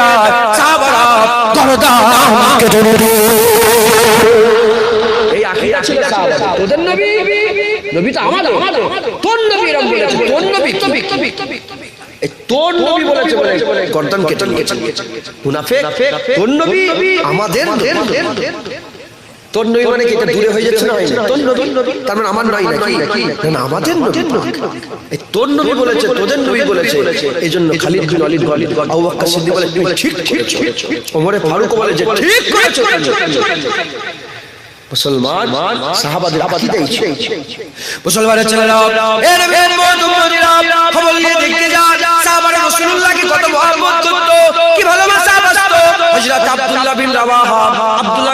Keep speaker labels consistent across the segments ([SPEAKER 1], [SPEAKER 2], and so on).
[SPEAKER 1] যায় সাহাবারা গর্দান কেটে দিল। এই আকীদা ছিল সাহাবাদের। তোদের নবী, নবী তো আমাদের, তোর নবী এরকম বলেছে, তোর নবী এই তোর নবী বলেছে বলে গর্দান কেটে নিয়েছে। মুনাফিক, তোর নবী আমাদের, তোর নবী মানে কি এটা দূরে হয়ে যাচ্ছে না? তোর নবী তার মানে আমার নয় নাকি? না, আমাদের নবী। এই তোর নবী বলেছে, তোদের নবী বলেছে, এইজন্য খালিদ বিন ওয়ালিদ বলে, আবু বকর সিদ্দিক বলে তুমি ঠিক করেছো, ওমর ফারুক বলে যে ঠিক করেছো। মুসলমান সাহাবাদের আকীদাই ছিল। মুসলমানের ছেলেরা এ নবীর উম্মতিরা খবর নিয়ে দেখতে যান সাহাবারা রাসূলুল্লাহকে কত মহব্বত করত, কি ভালোবাসা বাসতো। হযরত আব্দুল্লাহ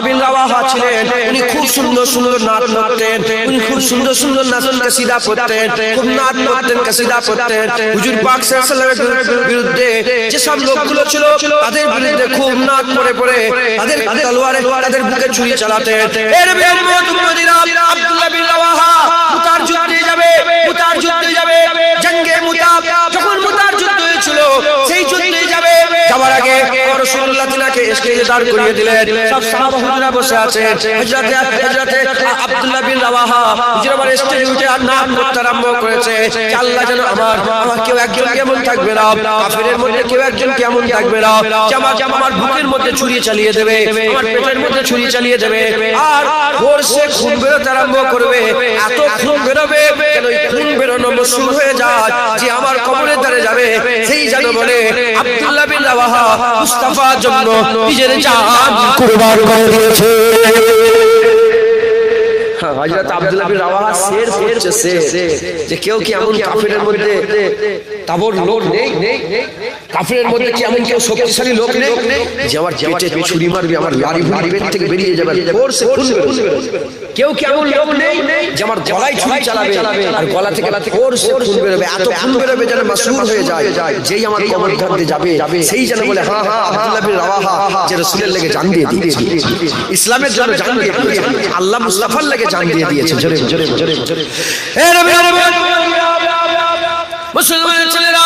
[SPEAKER 1] বিন রাওয়াহা ছিলেন, উনি খুব সুন্দর সুন্দর নাত পড়তেন, উনি খুব সুন্দর সুন্দর নাচন কাসিদা পড়তেন, খুব নাত পড়তেন, কাসিদা পড়তেন। হুজুর পাক সাল্লাল্লাহু আলাইহি ওয়াসাল্লামের বিরুদ্ধে যে সব লোকগুলো ছিল তাদের বিরুদ্ধে খুব নাত পড়ে তাদের তলোয়ারে তাদের বুকে ছুরি চালাতেন। আব্দুল্লাহ বিন রাওয়াহা মুতার যুদ্ধে যাবে, জঙ্গে মুতা। যখন মুতার যুদ্ধ হয়েছিল সেই যুদ্ধে যাবে, যাওয়ার আগে রাসূলুল্লাহ তিনাকে স্টেজে দাঁড় করিয়ে দিলেন। সব সাহাবা হুজুরা বসে আছেন। হযরতে আব্দুল্লাহ বিন রাওয়াহা হুজুর আমার স্টেজে উঠে আর নাম করতে আরম্ভ করেছে, আল্লাহ যেন আমার কেউ একজন কেমন থাকবে না, কাফিরের মধ্যে কেউ একজন কেমন থাকবে না, আমার বুকের মধ্যে ছুরি চালিয়ে দেবে, আমার পেটের মধ্যে ছুরি চালিয়ে দেবে, আর সে খুন বেরোতে আরম্ভ করবে। এত খুন বেরোবে যেন ওই খুন বেরোনো শুরু হয়ে যায় যে আমার কবরের ধারে যাবে, সেই যেন বলে আব্দুল্লাহ বিন রাওয়াহা মুস্তাফার জন্য নিজের জান কুরবান করে দিয়েছে। হযরত আব্দুল্লাহ বিন রাওয়াহা শের পড়ছে, যে কেউ কি এমন কাফিরের মধ্যে তাবর লোক নেই, কাফিরের মধ্যে কি এমন কেউ শক্তিশালী লোক নেই যে আমার পেটে ছুরি মারবে, আমার লাড়ি পেট থেকে বেরিয়ে যাবে, ফোর্সে খুন বেরোবে। কেউ কি এমন লোক নেই যে আমার গলায় ছুরি চালাবে আর গলা থেকে ফোর্সে খুন বেরোবে, এত খুন বেরোবে যেন মাসরুর হয়ে যায়, যেই আমার কবর ধারে যাবে সেই যেন বলে হ্যাঁ আব্দুল্লাহ বিন রাওয়াহা যে রাসূলের লেগে জান দিয়ে দিয়েছে, ইসলামের জন্য জান দিয়ে দিয়েছে, আল্লাহ মুস্তাফার লেগে জান দিয়ে দিয়েছে। জোরে জোরে জোরে জোরে এ নবী মুসলমানের ছেলেরা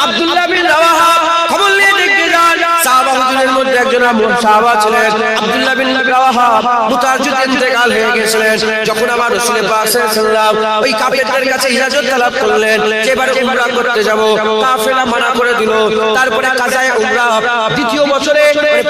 [SPEAKER 1] আব্দুল্লাহ বিন রাওয়াহা খবর নিয়ে দেখতে যান। সাহাবা হুজুরের মধ্যে একজন সাহাবা ছিলেন আব্দুল্লাহ বিন রাওয়াহা, মুতার যুদ্ধে ইন্তেকাল হয়ে গেছিলেন। যখন আমার রাসূল পাক সাল্লাল্লাহু আলাইহি ওই কাফেরদের কাছে ইজাজত তলব করলেন যে এবারে উমরা করতে যাব, কাফেলা মানা করে দিল। তারপরে কাজায়ে উমরা দ্বিতীয় বছরে,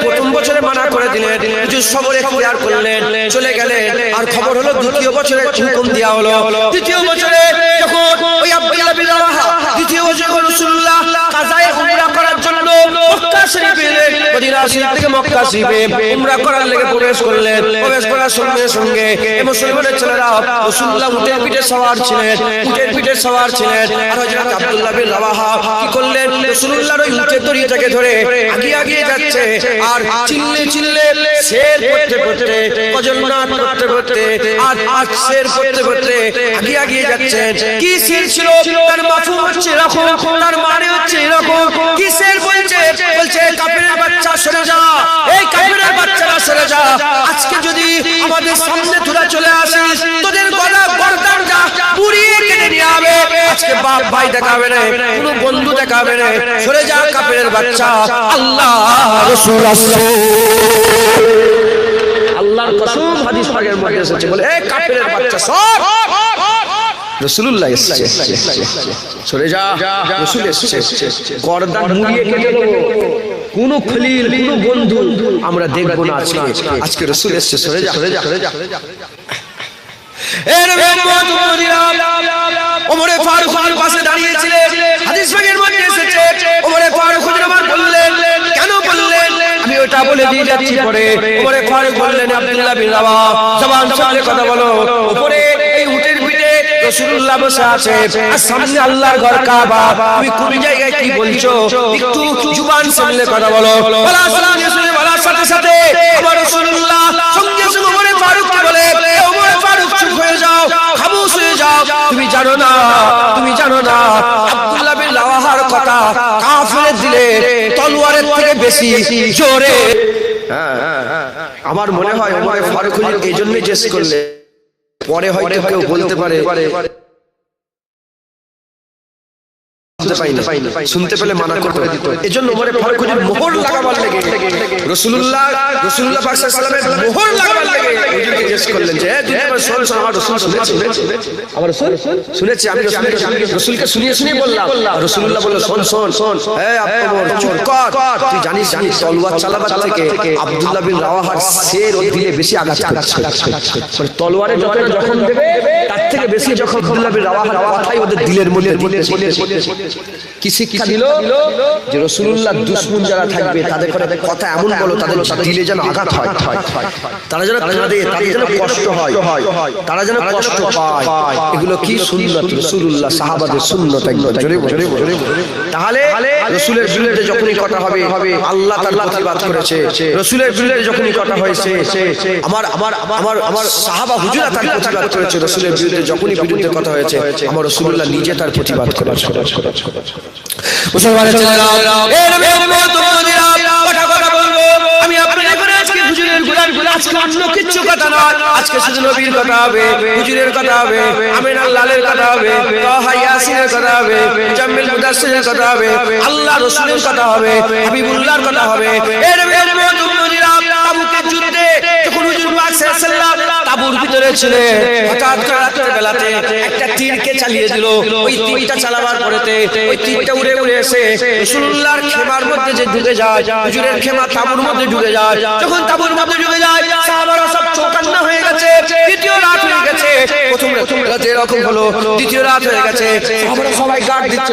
[SPEAKER 1] প্রথম বছরে মানা করে দিলেন, হুজুর সবরে ক্লিয়ার করলেন, চলে গেলেন। আর খবর হলো দ্বিতীয় বছরে হুকুম দেয়া হলো, দ্বিতীয় বছরে যখন ওই আব্দুল্লাহ বিন রাওয়াহা দ্বিতীয় বছরে রাসূলুল্লাহ কাজায়ে উমরা করার জন্য মক্কা শরীফে, মদিনা শরীফ থেকে মক্কা শরীফে উমরা করার লেগে প্রবেশ করলেন। প্রবেশ করার সঙ্গে সঙ্গে মুসলমানের ছেলেরা রাসূলুল্লাহ উটের পিঠে সওয়ার ছিলেন, আর হযরত আব্দুল্লাহ বিন রাওয়াহা কি করলেন, রাসূলুল্লাহর ওই উটের দড়িটাকে ধরে আগিয়ে যাচ্ছে, আর চিল্লে শের পড়তে কজলনাথ পড়তে আর শের পড়তে আগিয়ে যাচ্ছেন। কি শের ছিল তার মাফহুম হচ্ছে এরকম, তার মানে হচ্ছে এরকম, কি শের বলছে কাফিরের বাচ্চা সরে যা, এই কাফিরের বাচ্চারা সরে যা, আজকে যদি আমাদের সামনে তোরা চলে আসিস তোদের গলা গর্দান যা পুড়িয়ে কেটে নিয়ে হবে, আজকে বাপ ভাই দেখাবে না, কোনো বন্ধু দেখাবে না, সরে যা কাফিরের বাচ্চা। আল্লাহ রাসূল আসছে, আল্লাহর কসম হাদিস পাকের মধ্যে এসেছে, বলে এই কাফিরের বাচ্চা সর, রাসূলুল্লাহ এসেছে, সরে যা, রাসূল এসেছে, গর্দান মুড়িয়ে কেটে দেব, কোন খলিল কোন বন্ধু আমরা দেখব না, আজকে রাসূল এসেছে, সরে যা। এ নবী উম্মতিরা ওমর ফারুক এর পাশে দাঁড়িয়ে ছিলেন, হাদিস পাকের মধ্যে এসেছে ওমর ফারুক হুজুর আমার বললেন, কেন বললেন আমি ওটা বলে দিয়ে যাচ্ছি পরে। ওমর ফারুক বললেন আব্দুল্লাহ বিন রাওয়াহা জবান সামলে কথা বলো, উপরে এই উটের পিঠে রাসূলুল্লাহ বসে আছে আর সামনে আল্লাহর ঘর কাবা, তুমি কোন জায়গায় কি বলছো, একটু জবান সামলে কথা বলো। বলা শুনে বলার সাথে সাথে আমার রাসূলুল্লাহ সঙ্গে সঙ্গে ওমর ফারুককে বলে, ওমর ফারুক চুপ হয়ে যাও, খামোশ হয়ে যাও, তুমি জানো না আব্দুল্লাহ বিন রাওয়াহার কথা কাফের দিলে তলোয়ারের থেকে বেশি জোরে। আমার মনে হয় ওমর ফারুক এই জন্যই জিজ্ঞেস করলে, পরে হয়তো কেউ বলতে পারে শুনতে পেলে মানা করতে দিত। এজন্য ওমরে ফারুক হুজুর মোহর লাগাবার লেগে রাসূলুল্লাহ পাক সাল্লাল্লাহু আলাইহি ওয়াসাল্লামের মোহর লাগাবার লেগে হুজুরকে জিজ্ঞেস করলেন যে তুই আমার শোন আমার রাসূল শুনেছে আমার রাসূল শুনেছে আমি রাসূলকে শুনিয়ে বললাম। রাসূলুল্লাহ বলল শোন এই ওমর চুপ কর, তুই জানিস তলোয়ার চালাবার থেকে আব্দুল্লাহ বিন রাওয়াহার শের ও দিলে বেশি আঘাত করছে। মানে তলোয়ারে যতটা যখন দেবে তার থেকে বেশি যখন আব্দুল্লাহ বিন রাওয়াহার কথাই ওদের দিলের মধ্যে কি শিক্ষা দিল যে রাসূলুল্লাহ দুশমন যারা থাকবে তাদের কথা এমন বলো তাদের দিলে যেন আঘাত হয়, তারা যেন কাঁদে, তাদের যেন কষ্ট হয়, তারা যেন কষ্ট পায়। এগুলো কি সুন্নাত রাসূলুল্লাহ সাহাবাদের সুন্নাত। একবার জোরে জোরে তাহলে রাসূলের বিরুদ্ধে যখনই কথা হবে আল্লাহ তার প্রতিবাদ করেছে, রাসূলের বিরুদ্ধে যখনই কথা হয়েছে আমার সাহাবা হুজুরা তার প্রতিবাদ করেছে, রাসূলের বিরুদ্ধে যখনই বিরুদ্ধে কথা হয়েছে আমার রাসূলুল্লাহ নিজে তার প্রতিবাদ করেছে। মুসলমানের ছেলেরা এই নবী উম্মত উম্মতিরা কথা বলবো আমি আপনাদের করে আজকে হুজুরের গুলার আজকে অন্য কিছু কথা নয়, আজকে শুধু নবীর কথা হবে, হুজুরের কথা হবে, আমিনা লালের কথা হবে, তাহা ইয়াসিনের কথা হবে, জামিল মুদাসসিরের কথা হবে, আল্লাহ রাসূলের কথা হবে, হাবিবুল্লাহর কথা হবে। এই নবী উম্মত উম্মতিরা তাবুকের যুদ্ধে যখন হুজুর পাক সাল্লাল্লাহু আলাইহি ওয়াসাল্লাম তাবুর ভিতরে ছিলেন, হঠাৎ করে রাতের বেলাতে একটা তীরকে চালিয়ে দিল। ওই তীরটা চালাবার পরেতে ওই তীরটা উড়ে এসে রাসূলুল্লাহর খেমার মধ্যে যে ঢুকে যায়, হুজুরের খেমা তাবুর মধ্যে ঢুকে যায়। যখন তাবুর মধ্যে ঢুকে যায় সাহাবারা সব চৌকান্না হয়ে গেছে, দ্বিতীয় রাত হয়ে গেছে। প্রথম রাতে এরকম হলো, দ্বিতীয় রাত হয়ে গেছে, সাহাবারা সবাই গার্ড দিচ্ছে,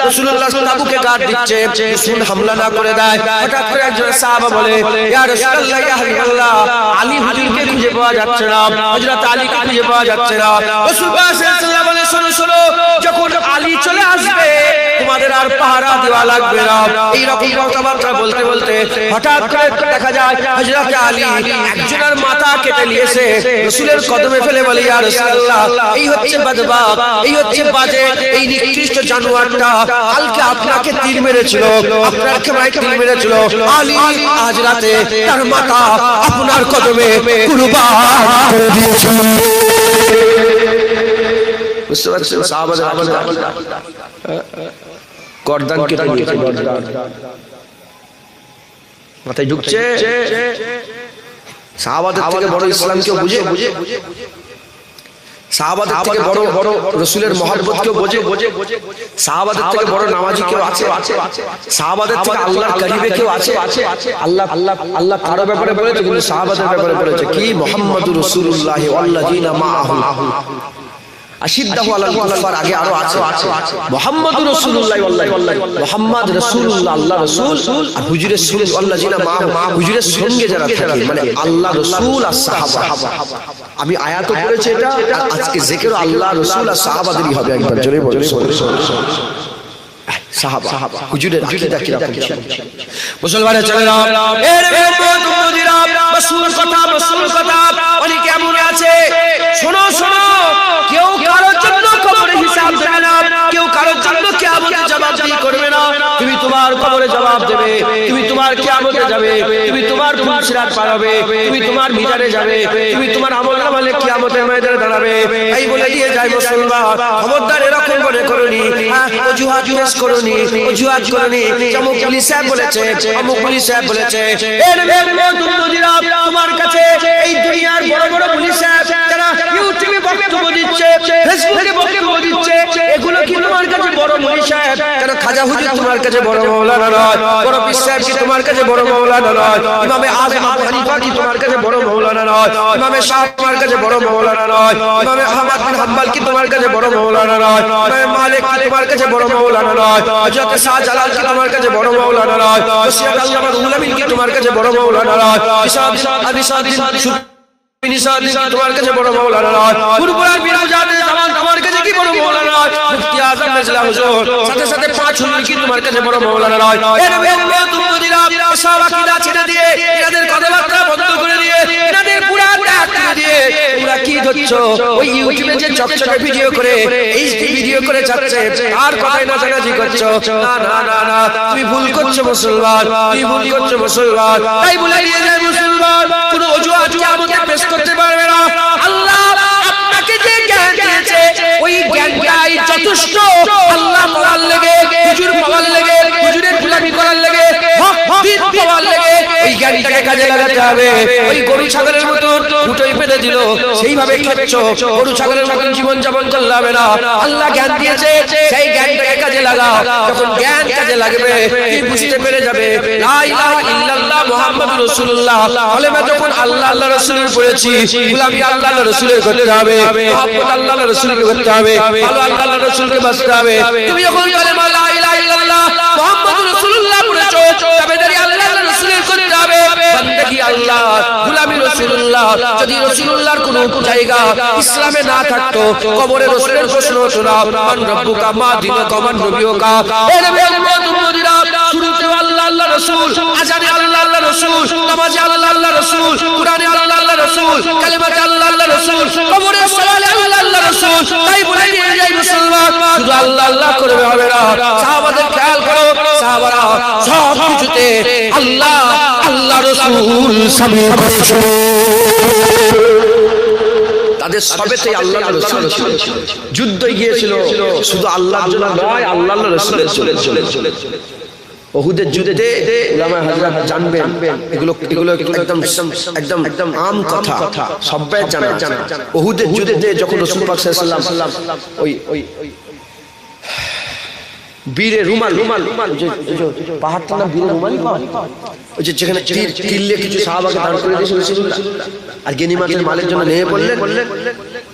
[SPEAKER 1] রাসূলুল্লাহ তাবুকে গার্ড দিচ্ছে দুশমন হামলা না করে দেয়। হঠাৎ করে একজন সাহাবা বলে ইয়া রাসূলুল্লাহ ইয়া হাবিবাল্লাহ আলী হুজুরকে খুঁজে পাওয়া যাচ্ছে না, হযরত আলীকে খুঁজে পাওয়া যাচ্ছে না। রাসূল সাল্লাল্লাহু আলাইহি ওয়াসাল্লাম বলে শোনো যখন আলী চলে আসবে তোমাদের আর পাহারা দেওয়া লাগবে না। এই রকম কথাবার্তা বলতে হঠাৎ করে দেখা যায় হযরত আলী একজনের মাথা কেটে নিয়েছে, রাসূলের কদমে ফেলে বলে ইয়া রাসূলুল্লাহ এই হচ্ছে বদবাগ, এই হচ্ছে বাজে, এই নিকৃষ্ট জানোয়ারটা কালকে আপনাকে তীর মেরেছিল, আপনার খেমায় তীর মেরেছিল, আলী আজ রাতে তার মাথা আপনার কদমে কুরবান করে দিয়েছে। বুঝতে পারছেন সাহাবাদের গর্দান কেটে নিয়েছে, মাথায় ঢুকছে। সাহাবাদের থেকে বড় ইসলাম কেউ বুঝে, সাহাবাদের থেকে বড় রাসূলের মহব্বত কেউ বোঝে, সাহাবাদের থেকে বড় নামাজি কেউ আছে, সাহাবাদের থেকে আল্লাহর করিবে কেউ আছে। আল্লাহ কারো ব্যাপারে বলেছে কিন্তু সাহাবাদের ব্যাপারে বলেছে কি মুহাম্মাদুর রাসূলুল্লাহ ওয়াল্লাযিনা মাআহু আশিদ্দাহু আলাল কুফার, আগে আরো আছে মুহাম্মাদুর রাসূলুল্লাহ মুহাম্মদ রাসূলুল্লাহ আল্লাহ রাসূল আর হুজুরের সঙ্গে ওয়াল্লাযিনা মাআহু হুজুরের সঙ্গে যারা থাকে মানে আল্লাহ রাসূল আর সাহাবা। আমি আয়াত পড়েছি এটা, আর আজকে জিকির আল্লাহ রাসূল আর সাহাবাদেরই হবে। একবার জোরে বলুন সাহাবা হুজুরের আকীদা কি রকম ছিল। মুসলমানের ছেলেরা এর উম্মতিরা রাসূল কথা অনেকে এমন আছে শোনো কেউ কারোর জন্য কবরে হিসাব দেবে না, কেউ কারোর জন্য কিয়ামতে জবাবদিহি করবে না। তুমি তোমার কবরে জবাব দেবে, তুমি তোমার কিয়ামতে যাবে, তুমি তোমার ফুলসিরাত পার হবে, তুমি তোমার মিজানে যাবে, তুমি তোমার আমলনামালে কিয়ামতের ময়দানে দাঁড়াবে। এই বলে দিয়ে যায় মুসলমান খবরদার এরকম মনে করনি, অজুহাত পেশ করনি, অজুহাত করনি অমুক পুলিশ সাহেব বলেছে, অমুক পুলিশ সাহেব বলেছে। এর তোমার কাছে এই দুনিয়ার বড় বড় পুলিশ সাহেব যারা ইউটিউবে বক্তব্য দিচ্ছে, ফেসবুকে বক্তব্য দিচ্ছে, এগুলো কি তোমার কাছে বড় পুলিশ সাহেব? কেন খাজা হুজুর তোমার কাছে বড় মাওলানা নয়, বড় পীর সাহেব কি তোমার কাছে বড় মাওলানা নয়, ইমামে আযম আবু হানিফা কি তোমার কাছে বড় মাওলানা নয়, ইমামে শাফি তোমার কাছে বড় মাওলানা নয়, ইমামে আহমদ বিন হাম্বল কি তোমার কাছে বড় মাওলানা নয়, ইমামে মালিক কি তোমার কাছে বড় মাওলানা নয়, হযরত শাহজালাল কি তোমার কাছে বড় মাওলানা নয়, সৈয়দ আল্লামা রুহুল আমিন কি তোমার কাছে বড় মাওলানা নয়, তোমার কাছে বড় মাওলানা নয়, ফুরফুরার বিরাজাতে জামান তোমার কাছে কি বড় মাওলানা নয়, মুফতি আযম মেজলা হুজুর সাথে সাথে পাঁচ হুজুর কি তোমার কাছে বড় মাওলানা নয়। এর উম্মতিরা সব আকীদা ছেড়ে দিয়ে এদের কথাবার্তা বন্ধ করে দিয়ে এদের পুরা ত্যাগ করে দিয়ে তোমরা কি ধরছো ওই ইউটিউবে যে চকচকে ভিডিও করে এইচডি ভিডিও করে যাচ্ছে আর কথাই না জানাজি করছো। না তুমি ভুল করছো মুসলমান, তুমি ভুল করছো মুসলমান। তাই বলে দিয়ে যায় মুসলমান কোনো অজুহাত কিয়ামতে পেশ করতে পারবে না। আল্লাহ আপনাকে যে জ্ঞান দিয়েছে ওই জ্ঞানটাই যথেষ্ট। আল্লাহ বলার লেগে জ্ঞানটাকে কাজে লাগাতে হবে। ওই গরু ছাগলের মতো উঠোই পেতে দিল, সেইভাবে খাচ্ছ, গরু ছাগলের মতো জীবন যাপন করলে হবে না। আল্লাহ জ্ঞান দিয়েছে, সেই জ্ঞানটাকে কাজে লাগাও। যখন জ্ঞান কাজে লাগবে, কি বুঝতে পেরে যাবে লা ইলাহা ইল্লাল্লাহ মুহাম্মাদুর রাসূলুল্লাহ কলেমা যখন আল্লাহ আল্লাহ রাসূলের পড়েছি, গোলামি আল্লাহ আল্লাহ রাসূলের করতে হবে, মহব্বত আল্লাহ আল্লাহ রাসূলের করতে হবে, ভালো আল্লাহ আল্লাহ রাসূলকে বাঁচতে হবে। তুমি যখন কলেমা লা ইলাহা ইল্লাল্লাহ মুহাম্মাদুর রাসূলুল্লাহ পড়েছো, তাবেদারি আল্লাহ আল্লাহ রাসূলের করতে হবে, বান্দাগি আল্লাহ, গোলামি রাসূলুল্লাহ। যদি রাসূলুল্লাহর কোনো জায়গা ইসলামে না থাকতো, কবরে রাসূলের প্রশ্ন হতো না, মান রব্বুকা মা দীনুকা মান নবিয়ুকা। এ নবী আল্লাহ তুমরা শুরুতে আল্লাহ আল্লাহ রাসূল, আজানে আল্লাহ আল্লাহ রাসূল, নামাজে আল্লাহ আল্লাহ রাসূল, কুরআনে আল্লাহ আল্লাহ রাসূল, কালিমাতে আল্লাহ আল্লাহ রাসূল, কবরে সালাতে আল্লাহ আল্লাহ রাসূল। তাই বলে দিয়ে যাই মুসলমান, শুধু আল্লাহ আল্লাহ করবে হবে না। সাহাবাদের খেয়াল করো, সাহাবারা সব কিছুতে আল্লাহ আল্লাহ রাসূল সামিল করেছে, তাদের সবেতেই আল্লাহ রাসূল ছিল। যুদ্ধে গিয়েছিল শুধু আল্লাহর জন্য নয়, আল্লাহ রাসূলের জন্য। উহুদের যুদ্ধে উলামা হযরত জানবেন, এগুলো একদম আম কথা, সবাই জানা। উহুদের যুদ্ধে যখন রাসূল পাক সাল্লাল্লাহু আলাইহি ওয়াসাল্লাম ওই বীরে রুমাল, পাহাড়টা না বীরে রুমাল, ওই যে যেখানে কিল্লে কিছু সাহাবাকে দান করে দিয়েছিল রাসূলুল্লাহ, আর গনিমতের মালের জন্য নেমে পড়লেন,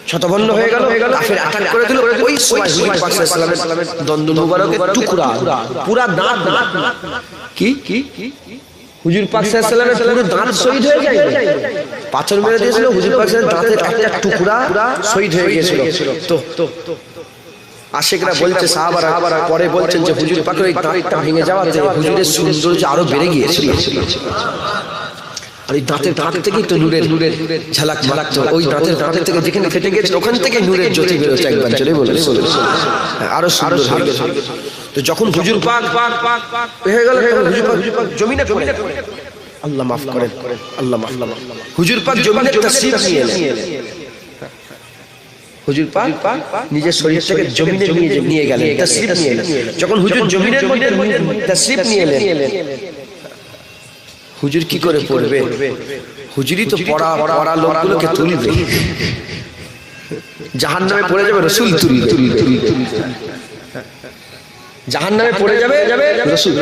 [SPEAKER 1] শতভন্ন হয়ে গেল, কাফের আটাক করে দিল। ওই সময় হুজুর পাক সাল্লাল্লাহু আলাইহি ওয়াসাল্লামের দন্দ মুবারকের টুকরা, পুরা দাঁত, কি হুজুর পাক সাল্লাল্লাহু আলাইহি ওয়াসাল্লামের পুরো দাঁত শহীদ হয়ে যায়, পাথর মেরে দিয়েছিল, হুজুর পাক সাল্লাল্লাহু আলাইহি ওয়াসাল্লামের দাঁতের একটা টুকরা শহীদ হয়ে গিয়েছিল। তো আশিকরা বলছে, সাহাবারা পরে বলছেন যে হুজুর পাকের এই দাঁতটা ভেঙে যাওয়াতে হুজুরের সৌন্দর্য আরো বেড়ে গিয়েছিল। আর এই দাঁতের থেকেই তো নূরের ঝালাক ঝালাকতো, ওই দাঁতের থেকে যেখানে ফেটে গেছে ওখান থেকে নূরের জ্যোতি বেরোচ্ছে। একবার চলে বলে আরো সুন্দর হয়ে গেছে। তো যখন হুজুর পাক হয়ে গেল, হুজুর পাক জমিনে পড়ে, আল্লাহ মাফ করেন, আল্লাহ মাফ। হুজুর পাক জমিনে তাশরীফ নিয়ে এলেন, হুজুর পাক নিজের শরীর থেকে জমিনে নিয়ে গেলেন, তাশরীফ নিয়ে এলেন। যখন হুজুর জমিনের মধ্যে তাশরীফ নিয়ে এলেন, হুজুর কি করে পড়বে? হুজুরই তো পড়া লোকগুলোকে তুলবে, জাহান্নামে পড়ে যাবে, রাসূল তুলবে, জাহান্নামে পড়ে যাবে রাসূল।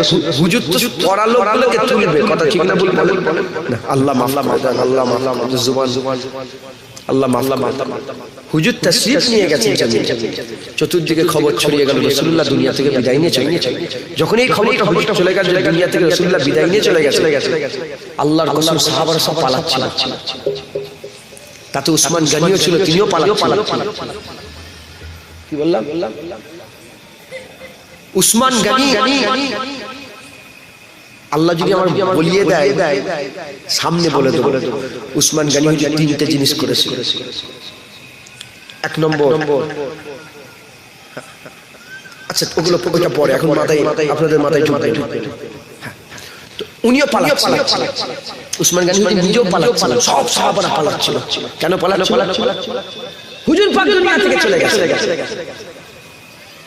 [SPEAKER 1] হুজুর তো পড়া লোকগুলোকে তুলবে, কথা ঠিক না বলেন? আল্লাহ মাফ করে দেন, আল্লাহ মাফ, জুবান আল্লাহ মাফ। হুজুর তাশরীফ নিয়ে গেছেন, চতুর্দিকে খবর ছড়িয়ে গেল রাসূলুল্লাহ দুনিয়া থেকে বিদায় নিয়ে চলে গেছে। যখন এই খবরটা হুজুর চলে গেল দুনিয়া থেকে, রাসূলুল্লাহ বিদায় নিয়ে চলে গেছে, আল্লাহর কসম সাহাবারা সব পালাচ্ছিল। তাতে উসমান গনিও ছিল, তিনিও পালাচ্ছিলেন। কি বললাম? উসমান গনি, আল্লাহ যদি আমার বলিয়ে দেয় সামনে বলে দেবো, উসমান গনি তিনটে জিনিস করেছে। এক নম্বর, আচ্ছা ওগুলো পরে, এখন আপনাদের মাথায় ঢুকবে। উনিও পালাচ্ছিলেন, উসমান গনি নিজেও পালাচ্ছিলেন, সব সাহাবারা পালাচ্ছিল। কেন পালাচ্ছিল? হুজুর পাক দুনিয়া থেকে চলে গেছে।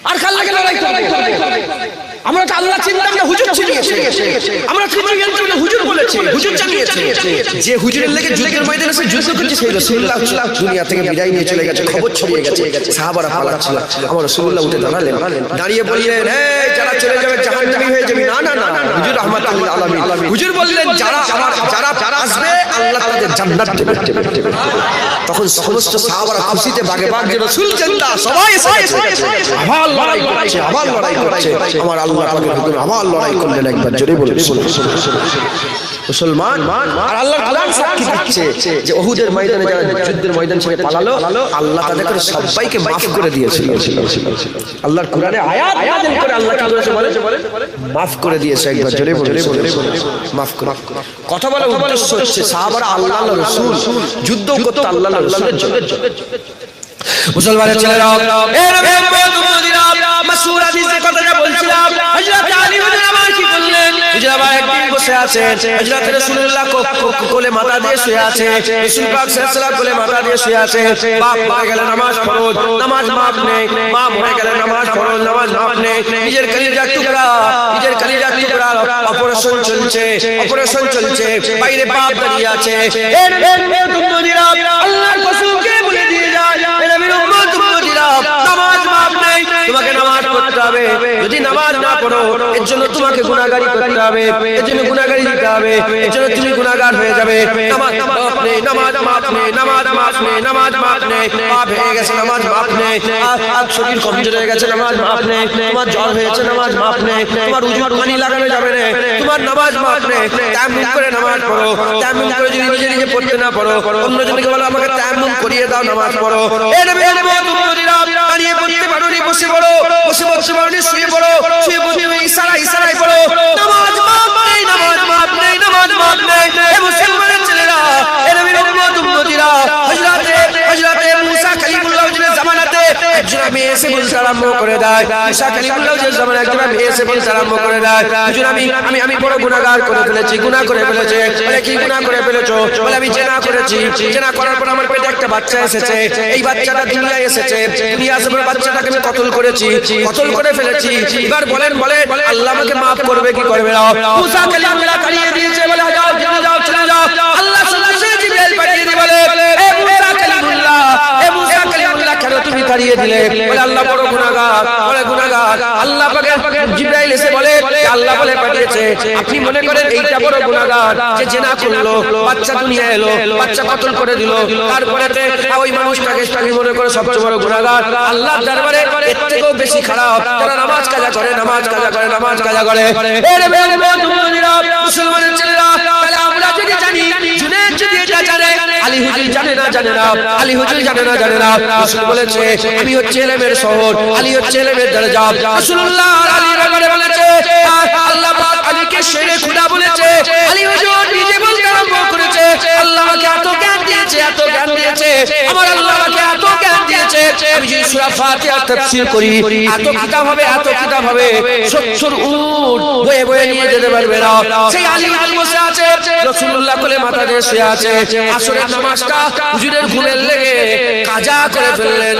[SPEAKER 1] আর কাল লাগে লড়াই করবে। আমরা তো আল্লাহ চিনতাম না, হুজুর চিনিয়েছে। আমরা চিনি জানতাম না, হুজুর বলেছে, হুজুর জানিয়েছে। যে হুজুরের লেগে যুদ্ধের ময়দানে এসে যুদ্ধ করছে, সেই রাসূলুল্লাহ দুনিয়া থেকে বিদায় নিয়ে চলে গেছে, খবর ছড়িয়ে গেছে। সাহাবারা পালাচ্ছিল, আমার রাসূলুল্লাহ উঠে দাঁড়ালেন, দাঁড়িয়ে বললেন, এই যারা চলে যাবে জাহান্নামী হয়ে যাবে। না না না, হুজুর রাহমাতুল লিল আলামিন। হুজুর বললেন, যারা আসবে আল্লাহ তাদের জান্নাত দেবে। তখন সমস্ত সাহাবারা খুশিতে বাগে বাগ, যে রাসূল জিন্দা, সবাই এসে গেছে, আবার লড়াই করছে, আবার লড়াই করছে। আমার আল্লাহ পাকের হুকুম, আবার লড়াই করলেন। একবার জোরে বলুন মুসলমান। আর আল্লাহর কোরআন সাক্ষী দিচ্ছে যে উহুদের ময়দানে যারা যুদ্ধের ময়দান ছেড়ে পালালো, আল্লাহ তাদেরকে সবাইকে মাফ করে দিয়েছিল। আল্লাহর কোরআনে আয়াত নাযিল করে আল্লাহ কি করেছে বলে, মাফ করে দিয়েছে। একবার জোরে বলুন মাফ করে। কথা বলার উদ্দেশ্য হচ্ছে সাহাবারা আল্লাহর রাসূল যুদ্ধ করতে আল্লাহর রাসূলের জন্য। মুসলমানের ছেলেরা, এ নবী মুহাম্মদুরা মাসউর হাদিসে কথাটা বলছিলাম, হযরত আলী ইবনে আবার কি করলেন? হুজুর আবার একদিন বসে আছেন, হযরত রাসূলুল্লাহ কোলে মাথা দিয়ে শুয়ে আছে, রাসূল পাক সাল্লাল্লাহু আলাইহি ওয়াসাল্লাম কোলে মাথা দিয়ে শুয়ে আছে। বাপ মরে গেলে নামাজ ফরজ, নামাজ মাফ নেই। মা মরে গেলে নামাজ ফরজ, নামাজ মাফ নেই। নিজের কলিজার টুকরা অপর অপারেশন চলছে, বাইরে বাপ দাঁড়িয়ে আছে। আল্লাহর কসমকে বলে দিয়ে যায়, নবীর উম্মত উম্মতিরা, নামাজ মাপ নেই, তোমাকে নামাজ পড়তে হবে। যদি নামাজ না পড়ো এর জন্য তোমাকে গুনাহগারি করতে হবে, এর জন্য গুনাহগারি দিতে হবে, এর জন্য তুমি গুনাহগার হয়ে যাবে। নামাজ মাপ নেই, নামাজ মাপ নেই, নামাজ মাপ নেই, নামাজ মাপ নেই, পাপ হয়ে গেছে, নামাজ মাপ নেই, আর শরীর কমজোর হয়ে গেছে, নামাজ মাপ নেই, তোমার জ্বর হয়েছে, নামাজ মাপ নেই, তোমার উজুর পানি লাগানো যাবে না, তোমার নামাজ মাপ নেই। তায়াম্মুম করে নামাজ পড়ো, তায়াম্মুম করে যদি নিজে নিজে পড়তে না পারো, অন্যজনকে বলো আমাকে তায়াম্মুম করিয়ে দাও, নামাজ পড়ো। এই নবীর উম্মতিরা দাঁড়িয়ে পড়তে পারো নি, বসে পড়ো, বসে পড়তে পারো নি, শুয়ে পড়ো, শুয়ে পড়তে ইশারায় পড়ো, নামাজ মাপ নেই, নামাজ মাপ নেই, নামাজ মাপ নেই। এই মুসলমানের ছেলেরা, এই নবীর উম্মতিরা, হযরতে মুসা কালিমুল্লাহর জামানাতে একজন মেয়ে এসে বলতে আরম্ভ করে দেয়, মুসা কালিমুল্লাহর জামানায় একজন মেয়ে এসে বলতে আরম্ভ করে দেয়, হুজুর আমি বড় গুনাহগার করে ফেলেছি, গুনাহ করে ফেলেছি। বলে কি গুনাহ করে ফেলেছো? বলে আমি জিনা করেছি, জিনা করার পর আমার পেটে একটা বাচ্চা এসেছে, এই বাচ্চাটা দুনিয়ায় এসেছে, দুনিয়া আসার পর বাচ্চাটাকে আমি কতল করেছি, কতল করে ফেলেছি। এবার বলেন আল্লাহ আমাকে মাফ করবে কি করবে না? মুসা কালিমুল্লাহ তাড়িয়ে দিয়েছে, বলে যাও চলে যাও। আল্লাহ সরাসরি জিবরাইল পাঠিয়ে দিয়ে বলে, এ মুসা কালিমুল্লাহ কেন তুমি তাড়িয়ে দিলে? বলে আল্লাহ বড় গুনাহগার, বলে গুনাহগার। আল্লাহ পাকে জিবরাইল এসে বলে, আল্লাহ বলে পাঠিয়েছে, আপনি মনে করেন এইটা বড় গুনাহগার যে জিনা করলো, বাচ্চা দুনিয়া এলো, বাচ্চা কতল করে দিল, তারপরে ওই মানুষটাকে আমি মনে করে সবচেয়ে বড় গুনাহগার। আল্লাহর দরবারে এর থেকেও বেশি খারাপ যারা নামাজ কাজা করে, নামাজ কাজা করে, নামাজ কাজা করে। মুসলমানের ছেলেরা, তাহলে আমরা যদি জানি, জুনায়েদ যদি এটা জানে, আলী হুজুর জানে না, আলী হুজুর জানে না। রাসূল বলেছে আমি হচ্ছে ইলমের শহর, আলী হচ্ছে ইলমের দরজা। রাসূলুল্লাহ আলীর ব্যাপারে বলেছে, আল্লাহ পাক আলীকে শেরে খুদা বলেছে। আলী হুজুর নিজে বলতে আরম্ভ করেছে, আল্লাহ আমাকে এত জ্ঞান দিয়েছে, এত জ্ঞান দিয়েছে, আমার আল্লাহ আমাকে এত জ্ঞান দিয়েছে, আমি যদি সূরা ফাতিহা তাফসীর করি, এত কিতাব হবে, 70 উট বয়ে নিয়ে যেতে পারবে না। সেই আলী বসে আছে, রাসূলুল্লাহ কোলে মাথা দিয়ে শুয়ে আছে। আসরের নামাজটা হুজুরের ঘুমের লেগে কাজা করে ফেললেন।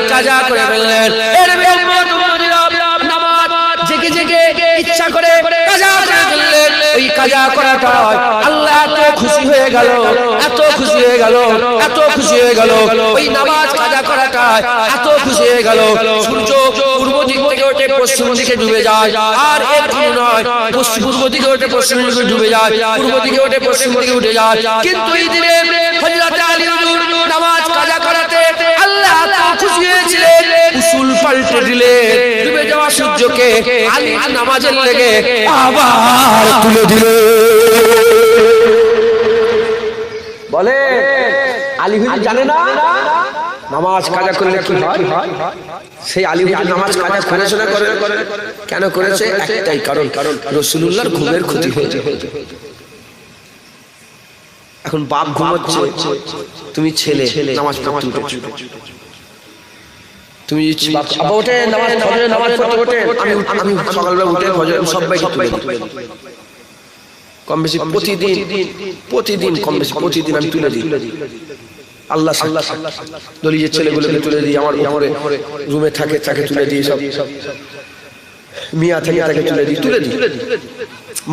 [SPEAKER 1] এর নামাজ জেগে ইচ্ছা করে কাজা করে ফেললেন। ওই কাজা করাটা আল্লাহ এত খুশি হয়ে গেল, ওই নামাজ কাজা করাটা এত খুশি হয়ে গেল। সূর্য পূর্ব দিক থেকে ওঠে, পশ্চিম দিকে ডুবে যায়, আর এর কোনো নয়, পূর্ব দিকে ওঠে, পশ্চিম দিকে ডুবে যায়, পূর্ব দিকে ওঠে, পশ্চিম দিকে উঠে যায়। কিন্তু এই দিনে হযরত আলী হুজুর নামাজ কাজা করাতে আল্লাহ এত খুশি হয়েছিলেন, উসুল পাল্টে দিলেন, ডুবে যাওয়া সূর্যকে আলী নামাজের লেগে আবার তুলে দিলেন। বলে আলী হুজুর জানে না নামাজ কাজা করলে কি হয়? সেই আলী হুজুর নামাজ কাজা করেছে না করে? কেন করেছে? একটাই কারণ, রাসূলুল্লাহর ঘুমের ক্ষতি হয়েছে। এখন বাপ ঘুমাচ্ছে, তুমি ছেলে নামাজ পড়তে উঠেছো, তুমি বাবা ওঠে নামাজ পড়তে ওঠে, আমি সকালবেলা উঠে ফজর সবাইকে তুলে দিই, কম বেশি প্রতিদিন কম বেশি প্রতিদিন আমি তুলে দিই। আল্লাহ দলীয় ছেলেগুলোকে তুলে দিই, আমার রুমে থাকে তুলে দিই, সব মিয়া থাকে তুলে দিই।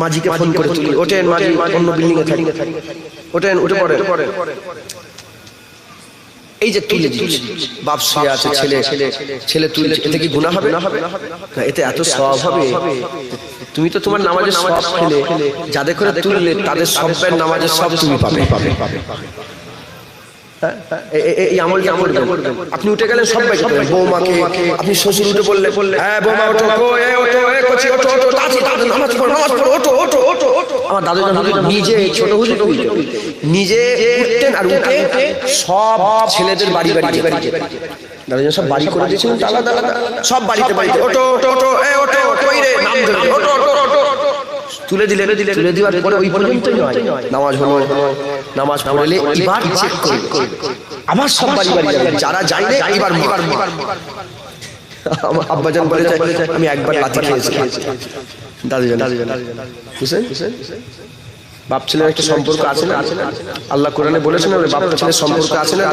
[SPEAKER 1] মাঝিকে ফোন করে তুলি, ওঠেন মাঝি অন্য বিল্ডিং এ থাকে, ওঠেন উঠে পড়ে। এই যে তুলে দিচ্ছি, বাপ শুয়ে আছে, ছেলে তুলে, এতে কি গুনাহ হবে? না, এতে এত সওয়াব হবে। তুমি তো তোমার নামাজের সওয়াব পেলে, যাদের করে তুললে তাদের সবের নামাজের সব তুমি পাবে। এই আমল করবেন। আপনি উঠে গেলেন সবাইকে, বৌমাকে আপনি শ্বশুর উঠে বললে, হ্যাঁ বৌমা ওঠো, নামাজ পড়ো, ওঠো। আমার দাদু নিজে ছোট হুজুর নিজে উঠতেন, আর উঠে সব ছেলেদের বাড়ি দাদু সব বাড়ি করে দিয়েছিলেন, সব বাড়িতে ওঠো, তুলে দেওয়ার পরে ওই পর্যন্তই নয়, নামাজ পড়লে এবার চেক করে আমার সব বাড়ি যাবে, যারা যায় না এবার আমার আব্বাজান বলেছে আমি একবার লাথি খেয়েছি। দাদুজান বুঝছেন, বাপ ছেলের একটা সম্পর্ক আছে না? আল্লাহ কোরআনে বলেছেন বাপ ছেলের সম্পর্ক আছে না?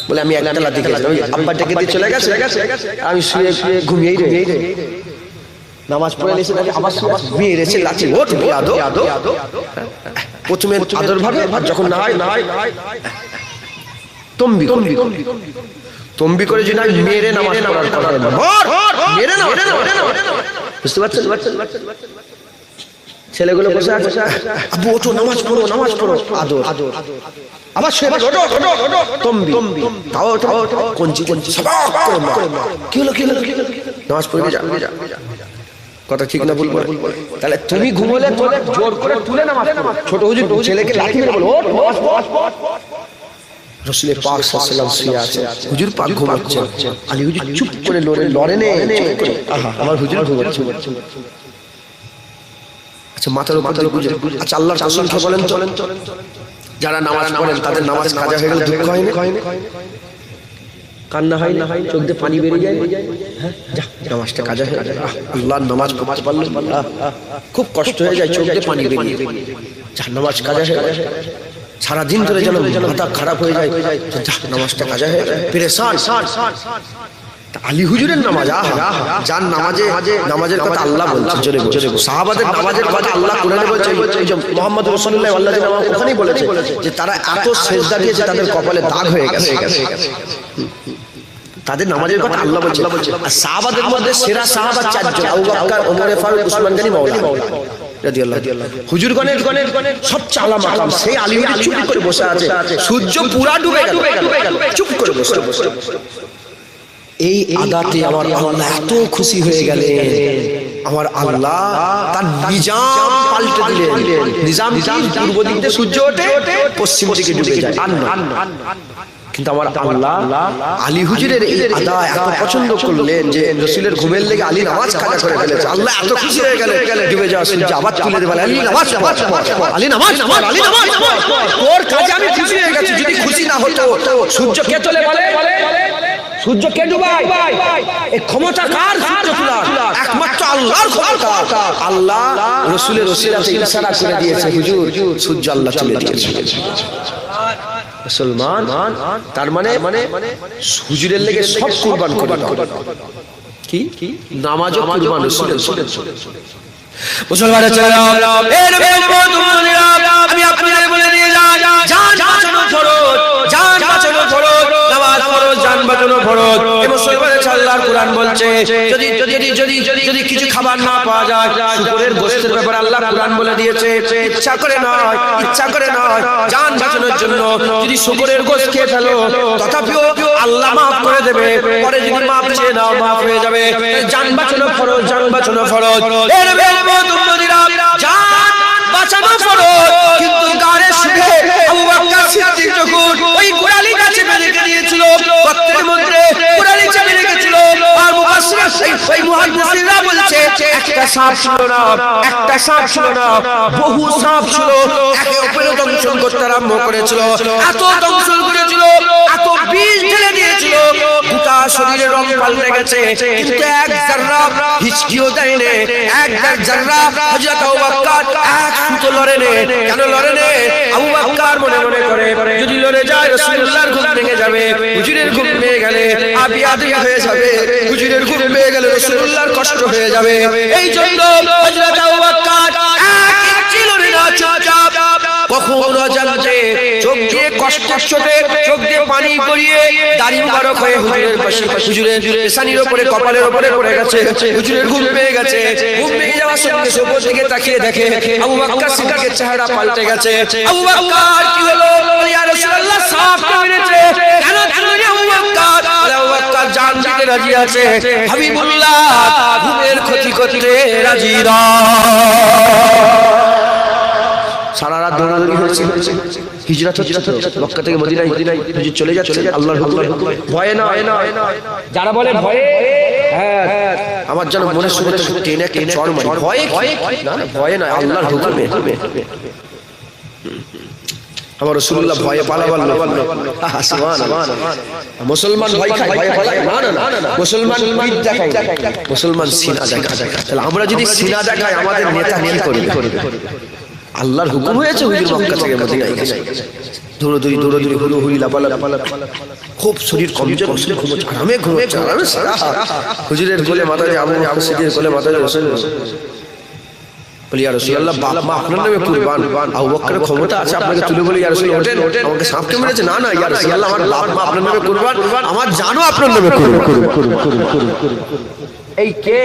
[SPEAKER 1] বলে আমি একটা লাথি খেয়েছি, আব্বা ডেকে দিয়ে চলে গেছে, আমি শুয়ে ঘুমিয়েই রে। নামাজ পড়ে এসে নাকি আবার মেয়ের এসে লাঠি ওঠ আদো প্রথমে আদর ভাবে যখন নাহায় তম্বি তম্বি করে যে না মেরে নামাজ পড়ার বুঝতে পারছেন? ছেলেগুলো বসে আছে, আব্বু ওঠো নামাজ পড়ো আদর আবার তম্বি তাও কঞ্চি কি হলো নামাজ পড়ে যা কথা ঠিক না বলবো? তাহলে তুমি ঘুমোলে জোর করে তুলে নামাজ পড়ো। ছোট হুজুর ছেলেকে লাঠি মেরে বলো রাসূলের পাক সাল্লাল্লাহু আলাইহি ওয়াসাল্লাম শুয়ে আছে, হুজুর পাক ঘুমাচ্ছে, আলী হুজুর চুপ করে লড়ে নে, আহা আমার হুজুর ঘুমাচ্ছে। আচ্ছা মাথার উপর বুঝে, আচ্ছা আল্লাহর রাসূলকে বলেন যারা নামাজ পড়েন তাদের নামাজ কাজা হয়ে গেলে দুঃখ হয় না? কান্না হয় না? চোখ দিয়ে পানি বেরিয়ে যায়? হ্যাঁ, যা নামাজটা কাজা হয়ে যায়, আল্লাহর নামাজ পড়তে পারলে খুব কষ্ট হয়ে যায়, চোখ দিয়ে পানি বেরিয়ে যা নামাজ কাজা হয়ে যায়, সারাদিন ধরে যেন মাথা খারাপ হয়ে যায়, নামাজটা কাজা হয়ে যায়, পেরেশান। আলী হুজুরের নামাজ, যার নামাজের কথা আল্লাহ বলছেন, জোরে সাহাবাদের নামাজের কথা আল্লাহ কোরআনে বলছেন, মুহাম্মদ রাসূলুল্লাহ ওখানেই বলেছে যে তারা এত সিজদা দিয়েছে তাদের কপালে দাগ হয়ে গেছে। তাদের নামাজের কথা আল্লাহ বলছেন। আর সাহাবাদের মধ্যে সেরা সাহাবা চারজন, আবু বকর, ওমর ফারুক, উসমান গনি, মাওলা হুজুরগণের সবচেয়ে আলা মাকাম সেই আলী হুজুর চুপ করে বসে আছে, সূর্য পুরা ডুবে গেল, চুপ করে বসে। এই আদাতে আমার আল্লাহ এত খুশি হয়ে গেলেন, আমার আল্লাহ তার নিজাম পাল্টে দিলেন। নিজাম কি? পূর্ব দিক থেকে সূর্য ওঠে, পশ্চিম দিকে ডুবে যায়। কিন্তু আমার আল্লাহ আলী হুজুরের এই আদা এত পছন্দ করলেন যে রাসূলের ঘুমের লেগে আলী নামাজ কাজা করে ফেলেছে। আল্লাহ এত খুশি হয়ে গেলেন, ডুবে যাওয়া সূর্য আবার তুলে দেবে, আলী নামাজ তোর কাজে আমি খুশি হয়ে গেছি। যদি খুশি না হতো সূর্য কে তোলে বলে? সূর্য কে ডুবায়? এই ক্ষমতা কার? সূর্য তোলার একমাত্র আল্লাহর ক্ষমতা। আল্লাহ রাসূলের ওসিলাতে ইশারা করে দিয়েছে, হুজুর সূর্য আল্লাহ তুলে দিয়েছে। মুসলমান তার মানে হুজুরের লেগে সব কুরবান করে কি নামাজও কুরবান রাসূলের। মুসলমানের ছেলেরা, এই নবীর উম্মতেরা, আমি আপনাদের বলে দিয়ে যাই, জান বাঁচানো ফরজ, জান বাঁচানো ফরজ, নামাজ ফরজ, জান বাঁচানো ফরজ। এই মুসলমানের আল্লাহর কোরআন বলছে যদি কিছু খাবার না পাওয়া যায়, শুকরের গোশতের ব্যাপারে আল্লাহ কোরআন বলে দিয়েছে, ইচ্ছা করে নয় জান বাঁচানোর জন্য যদি শুকরের গোশত খেয়ে ফেলো তথাপিও আল্লাহ মাফ করে দেবে, পরে যদি মাফ চেয়ে নাও মাফ হয়ে যাবে। জান বাঁচানো ফরজ, জান বাঁচানো ফরজ। এই নবীর উম্মতেরা, জান বাঁচানো ফরজ, কিন্তু গারে শুয়ে আবু বকর সিদ্দিক যখন ওই গোড়ালি গাছে বেঁধে দিয়েছিল, গর্তের মধ্যে গোড়ালি চেপে রেখেছিল, আর মুহাদ্দিসরা বলছে একটা সাপ ছিল না, বহু সাপ ছিল, একে অপরের দংশন করতে আরম্ভ করেছিল, এত দংশন করেছিল, এত বিষ ঢেলে দিয়েছিল, গোটা শরীরের রং পাল্টে গেছে, কিন্তু এক জাররা হিচকিও দেয়নি, এক জাররা হযরত আবু বকর এক সুতো লড়ে নে। কেন লড়ে নে? আবু বকর মনে করে যদি লড়ে যায় রাসূলুল্লাহর ঘুম ভেঙে যাবে, হুজুরের ঘুম ভেঙে গেলে আবি আদি হয়ে যাবে, হুজুরের ঘুম ভেঙে গেলে রাসূলুল্লাহর কষ্ট হয়ে যাবে। এই জন্য হযরত আবু বকর এক ছিল না চুপচাপ, কখনো জানতে চোখ দিয়ে কষ্ট চোখ দিয়ে পানি গড়িয়ে দাড়ি মুবারক হয়ে হুজুরের পাশে, হুজুরের পেশানির উপরে, কপালের উপরে পড়ে গেছে, হুজুরের ঘুম পেয়ে গেছে। ঘুম পেয়ে যাওয়ার সঙ্গে সঙ্গে উপর দিকে তাকিয়ে দেখে আবু বকর সিদ্দিকের চেহারা পাল্টে গেছে। আবু বকর কি হলো? ইয়া রাসূলুল্লাহ সাপ মেরেছে। কেন আবু বকর? আবু বকর জান দিতে রাজি আছে, হাবিবুল্লাহ ঘুমের ক্ষতি করতে রাজি না। সারা রাত দৌড়াদৌড়ি হয়েছে, হিজরত হচ্ছে, মক্কা থেকে মদিনায় হুজুর চলে যাচ্ছে আল্লাহর হুকুমে। ভয়ে না, যারা বলে ভয়ে, হ্যাঁ আমার যেন মনে শুনে টেনে চড় মারি, ভয়ে না, আল্লাহর হুকুমে। আমার রাসূলুল্লাহ ভয়ে পালাবার লোক। সুবহানাল্লাহ। মুসলমান ভয় খায়, ভয় পালায় না, মুসলমান পিঠ দেখায়, মুসলমান সিনা দেখায়। তাহলে আমরা যদি সিনা দেখাই আমাদের নেতা কি করবে? আল্লাহর হুকুম হয়েছে হুজুর মক্কা থেকে মদিনায় গেছে দৌড়দৌড়ি হুড়োহুড়ি লাপালাপ খুব শরীর কমজোর ঘুমোচ্ছে আরামে হুজুরের কোলে মাথা দিয়ে আবু বকর সিদ্দিকের কোলে মাথা দিয়ে বসে বলি ইয়া রাসূলুল্লাহ বাপ মা আপনার নামে কুরবান আবু বকরের ক্ষমতা আছে আপনাকে তুলে বলি ইয়া রাসূলুল্লাহ ওঠেন আমাকে সাপকে মেরেছে না ইয়া রাসূলুল্লাহ আমার বাপ মা আপনার নামে কুরবান আমার জানো আপনার নামে কুরবান এই কে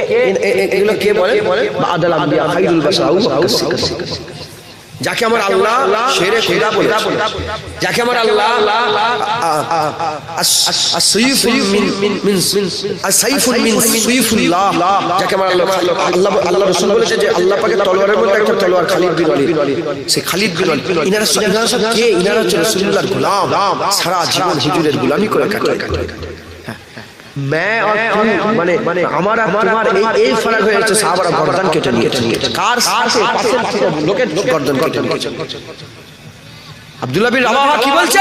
[SPEAKER 1] এগুলো কে বলে বাদাল আম্বিয়া খাইরুল বাশার আবু বকর সিদ্দিক যাকে আমার আল্লাহ শেরে খুদা বলেছে যাকে আমার আল্লাহ as-sayful min as-sayful min sayfullah যাকে আমার আল্লাহ রাসূল বলেছে যে আল্লাহ পাকের তলোয়ারের মধ্যে একটা তলোয়ার খালিদ বিন ওয়ালিদ সে খালিদ বিন ওয়ালিদ ইনারা সব কে ইনারা হচ্ছে রাসূলুল্লাহর গোলাম সারা জীবন হুজুরের গোলামি করে কাটায় मैं और तू माने हमारा तुम्हारा এই ফরক হয়েছে সাহাবারা গর্দান কেটে নিয়েছে কার সাথে পাশে লোকের গর্দান কেটে নিয়েছে আব্দুল্লাহ বিন রাওয়াহা কি বলছে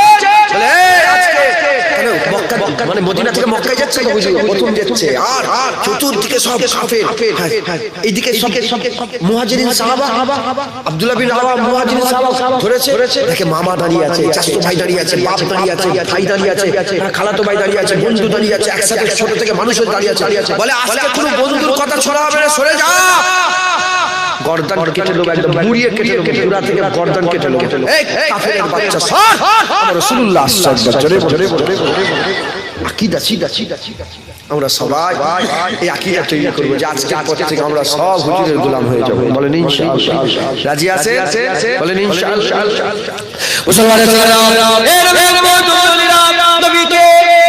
[SPEAKER 1] বলে আজকে কেন মক্কা মানে মদিনা থেকে মক্কায় যাচ্ছে বুঝি প্রথম যাচ্ছে আর চতুর্দিকে সব কাফের এইদিকে সব মুহাজিরিন সাহাবা আব্দুল্লাহ বিন রাওয়াহা মুহাজিরিন সাহাবা ধরেছে দেখে মামা দাঁড়িয়ে আছে চাচা ভাই দাঁড়িয়ে আছে বাপ দাঁড়িয়ে আছে ভাই দাঁড়িয়ে আছে খালাতো ভাই দাঁড়িয়ে আছে বন্ধু দাঁড়িয়ে আছে একসাথে ছোট থেকে মানুষের দাঁড়িয়ে আছে বলে আজকে কোনো বন্ধুর কথা ছড়া হবে না সরে যা গর্দান কেটে লোক একদম মুড়িয়ে কেটে লোক পুরা থেকে গর্দান কেটে লোক এই কাফেরের বাচ্চা সর আমার রাসূলুল্লাহ সাল্লাল্লাহু আলাইহি ওয়াসাল্লাম আকীদা আমরা সবাই এই আকীদা তৈরি করব যে আজকের পর থেকে আমরা সব হুজুরের গোলাম হয়ে যাব বলেন ইনশাআল্লাহ রাজি আছেন বলেন ইনশাআল্লাহ মুসলমানের এ নবীর বন্ধুরা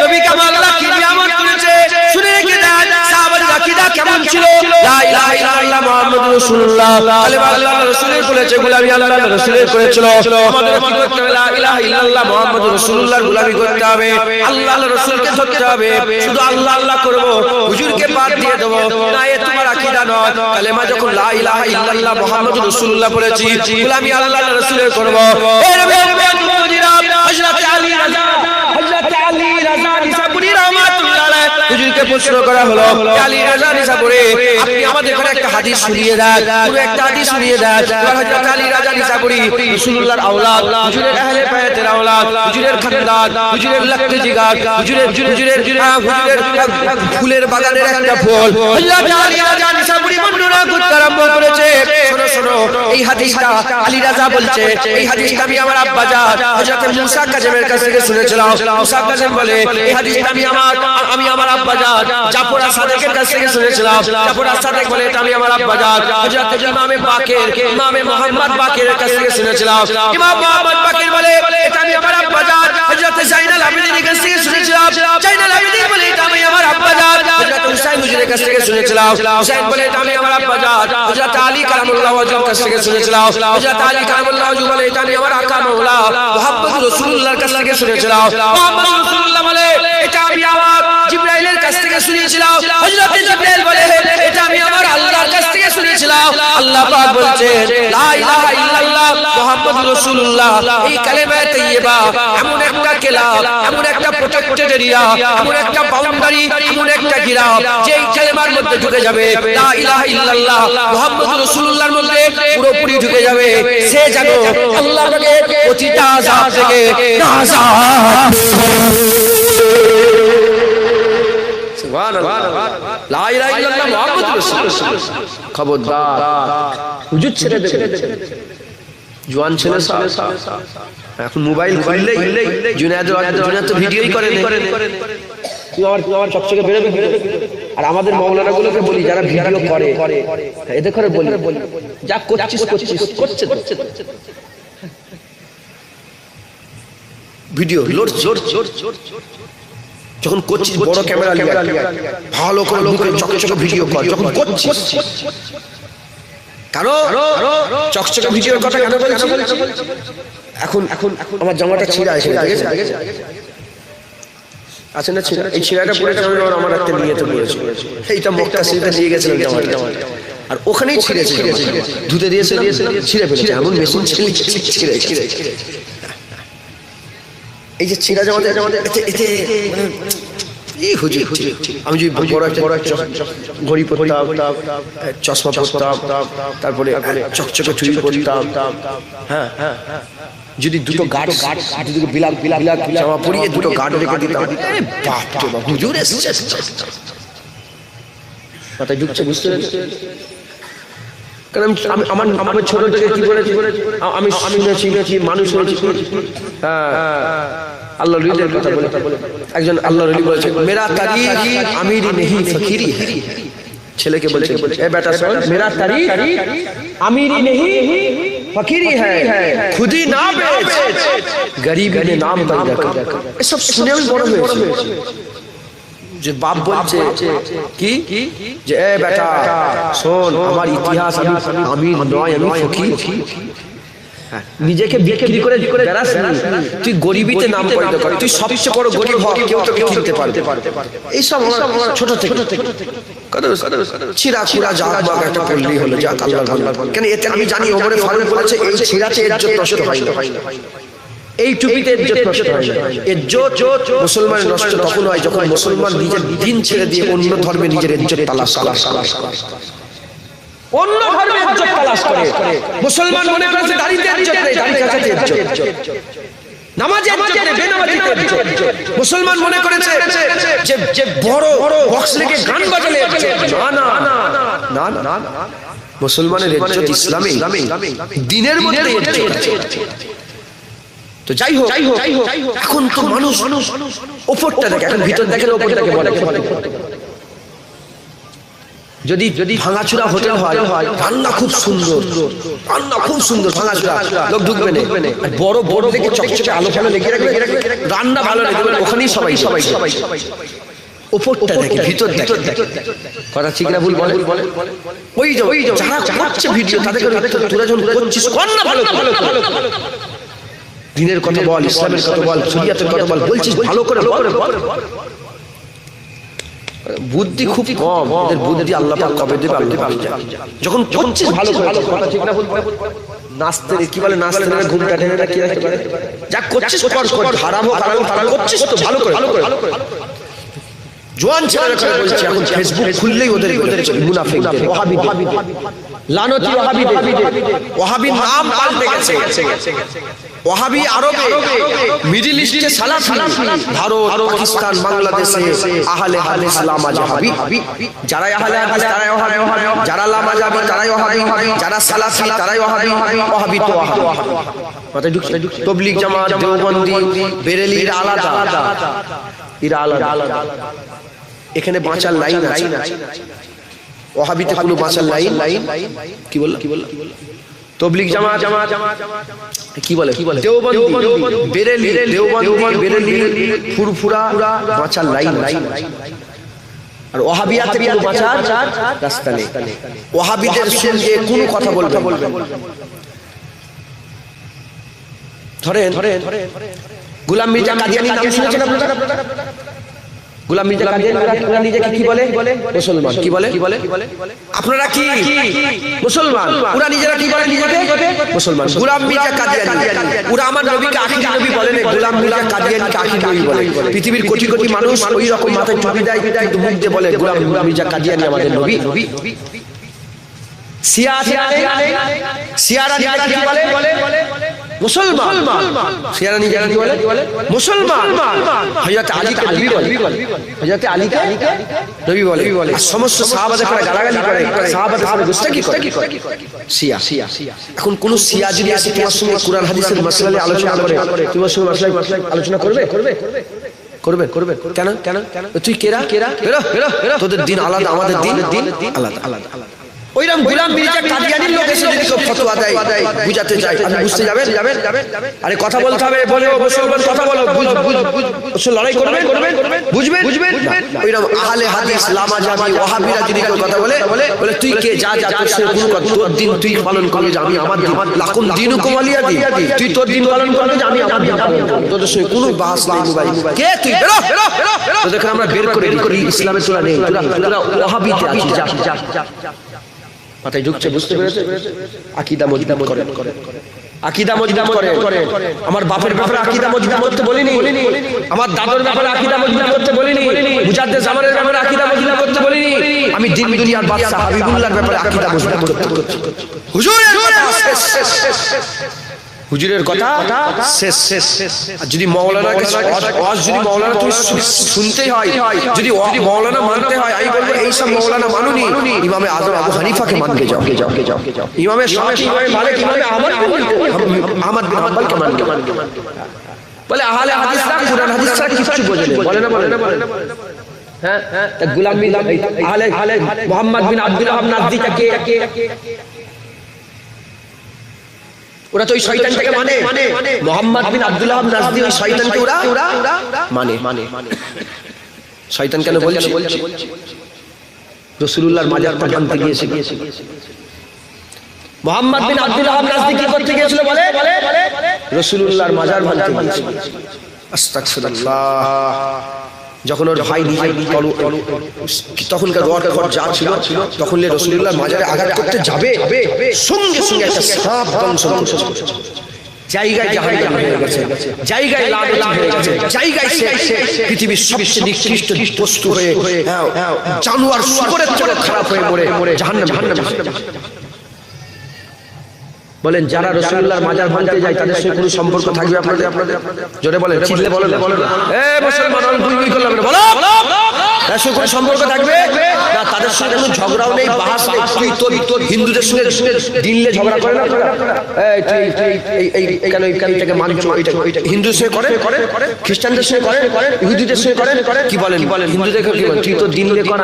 [SPEAKER 1] নবীকে আল্লাহ কি নিয়ামত করেছে শুনে রেখে দেন সাহাবার আকীদা কেমন ছিল লা ইলাহা ইল্লাল্লাহ মুহাম্মাদুর রাসূলুল্লাহ কালেমা আল্লাহর রাসূলের বলেছে গোলামি আল্লাহর রাসূলের করেছিল আমাদের কি করতে হবে লা ইলাহা ইল্লাল্লাহ মুহাম্মাদুর রাসূলুল্লাহর গোলামি করতে হবে আল্লাহর রাসূলকে ধরতে হবে শুধু আল্লাহ আল্লাহ করব হুজুরকে বাদ দিয়ে দেব না এ তোমার আকীদা নয় কালেমা যখন লা ইলাহা ইল্লাল্লাহ মুহাম্মাদুর রাসূলুল্লাহ বলেছি গোলামি আল্লাহর রাসূলের করব এ নবীর বন্ধুরা হযরত আলী রাজা নিসাপুরী রাহমাতুল্লাহ আলাইহি হুজুরকে প্রশ্ন করা হলো আলী রাজা নিসাপুরী আপনি আমাদের এখানে একটা হাদিস শুনিয়ে দেন পুরো একটা হাদিস শুনিয়ে দেন হযরত আলী রাজা নিসাপুরী রাসূলুল্লাহর আওলাদ হুজুরের আহলে বায়াতের আওলাদ হুজুরের খানদান হুজুরের লক্ষ্য জিগার হুজুরের ফুলের বাগানের একটা ফুল হযরত আলী রাজা নিসাপুরী বর্ণনা করতে আরম্ভ করেছে শোনো এই হাদিসটা আলী রাজা বলছে এই হাদিসটা আমি আমার আব্বাজান হযরত মুসা কাজেমের কাছ থেকে শুনেছিলাম মুসা কাজেম বলে এই হাদিসটা আমি আমার আব্বাজান জাফর সাদেকের কাছ থেকে শুনেছিলাম জাফর সাদেক বলে এটা আমি আমার আব্বাজান হযরত ইমামে বাকের ইমামে মুহাম্মদ বাকেরের কাছ থেকে শুনেছিলাম ইমাম মুহাম্মদ বাকের বলে এটা আমি আমার আব্বাজান হযরত জাইনাল আবেদিনের কাছ থেকে শুনেছিলাম জাইনাল আবেদিন বলে এটা আমি আমার আব্বাজান হযরত হুসাইন হুজুরের কাছ থেকে শুনেছিলাম হুসাইন বলে এটা আমি আমার আব্বাজান হযরত আলী কারামুল্লাহ ওয়াজহর কাছ থেকে শুনেছিলাম হযরত আলী কারামুল্লাহ ওয়াজহ বলে এটা আমি আমার আকা মাওলা মুহাম্মদুর রাসূলুল্লাহর কাছ থেকে শুনেছিলাম মুহাম্মদুর রাসূলুল্লাহ বলে এটা আমি আমার জিবরাইলের কাছ থেকে শুনেছিলাম হযরত জিবরাইল বলে এটা আমি আমার আল্লাহর কাছ থেকে শুনেছিলাম আল্লাহ পাক বলছেন লা ইলাহা ইল্লাল্লাহ মুহাম্মাদুর রাসূলুল্লাহ এই কালেমা তাইয়্যিবা এমন একটা কেলাম এমন একটা প্রোটেক্টেড এরিয়া এমন একটা বাউন্ডারি এমন একটা ঘেরা যেই কালেমার মধ্যে ঢুকে যাবে লা ইলাহা ইল্লাল্লাহ মুহাম্মাদুর রাসূলুল্লাহর মধ্যে পুরোপুরি ঢুকে যাবে সে জানো আল্লাহ পাকের প্রতিটা আযাব থেকে নাজাত সুবহানাল্লাহ লা ইলাহা ইল্লাল্লাহ মুহাম্মাদুর রাসূলুল্লাহ খবরদার হুজুর ছেড়ে দেবে জওয়ান ছেলে এখন মোবাইল খুললেই জুনায়েদ তো ভিডিওই করে তুই আমার সবচেয়ে বেরোবে আর আমাদের মাওলানা গুলোকে বলি যারা ভিডিও করে এদের করে বলি যা করছিস করছে ভিডিও লোড যখন করছিস বড় ক্যামেরা নিয়ে ভালো করে মুখে চকচকে ভিডিও কর যখন করছিস কারণ চকচকে ভিডিওর কথা কেন বলছি এখন আমার জামাটা ছিঁড়া আছে আছে না ছিঁড়া এই ছিঁড়াটা পরে আমার একটা নিয়ে তো পড়েছিল এইটা মক্কা শরীফে নিয়ে গেছিলাম জামাটা আর ওখানেই ছিঁড়েছে ধুতে দিয়েছিলাম ছিঁড়ে ফেলেছে এমন মেশিন ছিঁড়ে এই যে ছিঁড়া জামাতে এতে এই হুজুর আমি যদি বড় একটা ঘড়ি পরতাম, চশমা পরতাম, তারপরে চকচকে চুড়ি পরতাম, হ্যাঁ যদি দুটো গার্ড দুটো বিলাক জামা পরিয়ে দুটো গার্ড রেখে দিতাম, বাপ রে বাপ হুজুর এসেছে। মাথায় ঢুকছে, বুঝতে পেরেছি? কারণ আমার ছোট থেকে কি বলেছি, আমি শুনেছি মানুষ শুনেছি, হ্যাঁ আল্লাহ রলিদের কথা বলে একজন আল্লাহ রলি বলেছে, মেরা তারিখ আমিরি নেহি ফকিরি হ্যায়। ছেলেকে বলেছে, এ বেটা শোন, মেরা তারিখ আমিরি নেহি ফকিরি হ্যায়, খুদি না বেচ গরিবি নে নাম কর রাখা। এসব শুনে আমি বড় হয়েছি। যে বাপ বলছে কি যে এ বেটা শোন, আমার ইতিহাস আমি নয়, আমি ফকির। নিজেকে বিক্রি করে বেড়াস না, তুই গরিবিতে নাম পয়দা কর, তুই সবচেয়ে বড় গরিব হ, কেউ তোকে কিনতে পারবে। এইসব ছোট থেকে ছিঁড়া খুঁড়া যা একটা করলেই হলো, যা আল্লাহ। কেন এতে আমি জানি ওমরে ফারুক বলেছে এই ছিঁড়াতে ইজ্জত নষ্ট হয় না, এই টুপিতে ইজ্জত নষ্ট হয় না। ইজ্জত মুসলমানের নষ্ট তখন হয় যখন মুসলমান নিজের দিন ছেড়ে দিয়ে অন্য ধর্মে নিজের ইজ্জত তালাশ করে, অন্য ধর্মে ইজ্জত তালাশ করে। মুসলমান মনে করে দাড়িতে ইজ্জত নেই, দাড়ি কাটাতে ইজ্জত, নামাজে ইজ্জত নেই, বেনামাজিতে ইজ্জত। মুসলমান মনে করেছে যে বড় বক্স লেগে গান বাজালে না না না না না, মুসলমানের ইজ্জত ইসলামে দিনের মধ্যে ইজ্জত। তো যাই হোক, এখন তো মানুষ উপরটা দেখে, এখন ভিতর দেখে উপরটাকে বলে। যদি ভাঙাচুরা হোটেল হয়, রান্না খুব সুন্দর, ভাঙাচুরা লোক ঢুকবে না, বড় বড় দেখে চকচকে আলো ফালো লেগে রাখবে, রান্না ভালো লাগবে, ওখানেই সবাই উপরটা দেখে, ভিতর দেখে। কথা ঠিক না ভুল বলে? ওই যারা করছে ভিডিও তাদেরকে তোরা যখন করছিস কর না, ভালো দিনের কথা বল, ইসলামের কথা বল, শরিয়াতের কথা বল, বলছিস ভালো করে বল। বুদ্ধি খুব কম এদের, বুদ্ধি আল্লাহ পাক কবে দেবে আল্লাহ পাক জানে। যখন করছিস ভালো করে, কথা ঠিক না ভুল? নাচতে কি বলে, নাচতে না ঘুমটা টেনে না কি রাখতে পারে, যা করছিস কর, হারাম করছিস তো ভালো করে। জোয়ান ছেলেরা করে বলছে, এখন ফেসবুক খুললেই ওদের মুনাফিকদের, ওয়াহাবীদের, লানতি ওয়াহাবী নাম পাল্টে গেছে। ওয়াহাবী আরবে, মিডল ইস্টে সালাফি, ভারত, পাকিস্তান, বাংলাদেশে আহলে হাদিস লামাযহাবী। যারা আহলে হাদিস তারাই ওয়াহাবী, যারা লামাযহাবী তারাই ওয়াহাবী, যারা সালাফি তারাই ওয়াহাবী। ওয়াহাবী তো ওয়াহাবী, কথা ঢুকছে? তাবলীগ জামাত, দেওবন্দি, বেরেলি এরা আলাদা। এখানে বাঁচার লাইন আছে, ওয়াহাবীতে কোনো বাঁচার লাইন কি বলল? তাবলীগ জামাত কি বলে? দেওবন্দি, বেরেলি, ফুরফুরা বাঁচার লাইন। আর ওয়াহাবিয়াতে কোনো বাঁচার রাস্তা নেই। ওয়াহাবিদের সঙ্গে কোনো কথা বলবে। ধরেন গোলাম মির্জা কাদিয়ানী নাম শুনেছেন আপনারা? গোলাম মির্জা কাদিয়ানী ওরা নিজেকে কি বলে? মুসলমান। কি বলে? আপনারা কি মুসলমান? ওরা নিজেরা কি বলে নিজেকে? মুসলমান। গোলাম মির্জা কাদিয়ানী ওরা আমার নবীকে আখিরি নবী বলে না, গোলাম মির্জা কাদিয়ানীকে আখিরি নবী বলে। পৃথিবীর কোটি কোটি মানুষ ওই রকম মাথায় টুপি দেয়, কিন্তু মুখ দিয়ে বলে গোলাম মির্জা কাদিয়ানী আমাদের নবী। শিয়ারা নিজেরা কি বলে? মুসলমান। শিয়ারা নিজেরা কি বলে? মুসলমান। হযরত আলীকে নবী বলে, হযরত আলীকে নবী বলে। সমস্ত সাহাবাদের করে গালাগালি করে, সাহাবাদের সাথে গোস্তাকি করে শিয়া। এখন কোন শিয়া যদি আসে তোমার সঙ্গে কোরআন হাদিসের মাসলা আলোচনা করে, তোমার সঙ্গে মাসলা আলোচনা করবে? কেন? তুই কেরা? তোদের দিন আলাদা, আমাদের দিন আলাদা। ওইরকম গোলাম মির্জা কাদিয়ানীর লোক এসে যদি কেউ ফতোয়া দেয়, বুঝাতে চায়, আপনি বুঝতে যাবেন? আরে কথা বলতে হবে, বলে মুসলমান কথা বলো, বুঝ লড়াই করবেন, বুঝবেন? ওইরকম আহলে হাদিস লামাযহাবী ওয়াহাবীরা যদি কেউ কথা বলে তুই কে, যা তোর সঙ্গে কোনো কথা, তোর দিন তুই পালন করবি, যে আমি আমার লাকুম দিনুকুম ওয়ালিয়া দিন, তুই তোর দিন পালন করবি, যে আমি আমার দিন পালন করব। তোদের সঙ্গে কোনো বাহাস নাই। কে তুই? বেরো। তোদেরকে আমরা বের করে দিই, ইসলামের তোরা নেই, তোরা ওয়াহাবীতে আছিস, যা। মাথায় ঢুকছে, বুঝতে পেরেছে? আকীদা মজবুত করে। আকীদা মজবুত করে। আমার বাপের ব্যাপারে আকীদা মজবুত করতে বলিনি, আমার দাদুর ব্যাপারে আকীদা মজবুত করতে বলিনি, মুজাদ্দেদ জামানের ব্যাপারে আকীদা মজবুত করতে বলিনি, আমি দিন দুনিয়ার বাদশা হাবিবুল্লাহর ব্যাপারে আকীদা মজবুত করতে বলেছি। হুজুরের কথা শেষ। আর যদি মাওলানাকে ওয়াজ যদি মাওলানা তুমি শুনতেই হয়, যদি মাওলানা মানতে হয়, আমি বলবো এই সব মাওলানা মানুনি, ইমামে আযম আবু হানিফাকে মানতে যাও। ইমামে শাফিঈ, ইমামে মালিক, ইমামে আহমদ বিন হাম্বলকে মানতে বলে আহলে হাদিসরা কুরআন হাদিসরা কিছু বোঝে না, বলে না। হ্যাঁ, গোলাম বিন আহলে মুহাম্মদ বিন আব্দুল ওয়াহাব নাজদীকে কে? ওরা তো ওই শয়তানটাকে মানে। মুহাম্মদ বিন আব্দুল ওয়াহাব নাজদী ওই শয়তানকে ওরা মানে। শয়তান কেন বলছে? রাসূলুল্লাহর মাজারটা ভাঙতে গিয়েছে। মুহাম্মদ বিন আব্দুল ওয়াহাব নাজদী কি করতে গিয়েছিল বলে? রাসূলুল্লাহর মাজার ভাঙতে গিয়েছিল। আস্তাগফিরুল্লাহ। যখন ওর ভাই নিজে তখনকার রড যা ছিল, তখন রাসূলুল্লাহর মাজারে আঘাত করতে যাবে, সঙ্গে সঙ্গে একটা সাপ দংশ জায়গায় জাহান্নাম হয়ে গেছে, জায়গায় লানত হয়ে গেছে, জায়গায় পৃথিবীর সবচেয়ে নিকৃষ্ট বস্তু হয়ে জানোয়ার শুকরের চেয়ে খারাপ হয়ে মরে জাহান্নাম। বলেন যারা রাসূলুল্লাহর মাজার ভাঙতে যায় তাদের সঙ্গে কোনো সম্পর্ক থাকবে আপনাদের? জোরে বলেন, চিল্লে বলেন। মুসলমান ভুল করলাম না, বলো তাদের সঙ্গে কোনো সম্পর্ক থাকবে না? তাদের সঙ্গে কোনো ঝগড়াও নেই, বাহাস নেই। তুই তোর হিন্দুদের সঙ্গে দিনলে ঝগড়া করে না? এই কেন থেকে মানছো? হিন্দুদের সঙ্গে করে, খ্রিস্টানদের সঙ্গে করে, ইহুদিদের সঙ্গে করে। কি বলেন? হিন্দুদের কি বলেন? তুই তো দিনলে কর,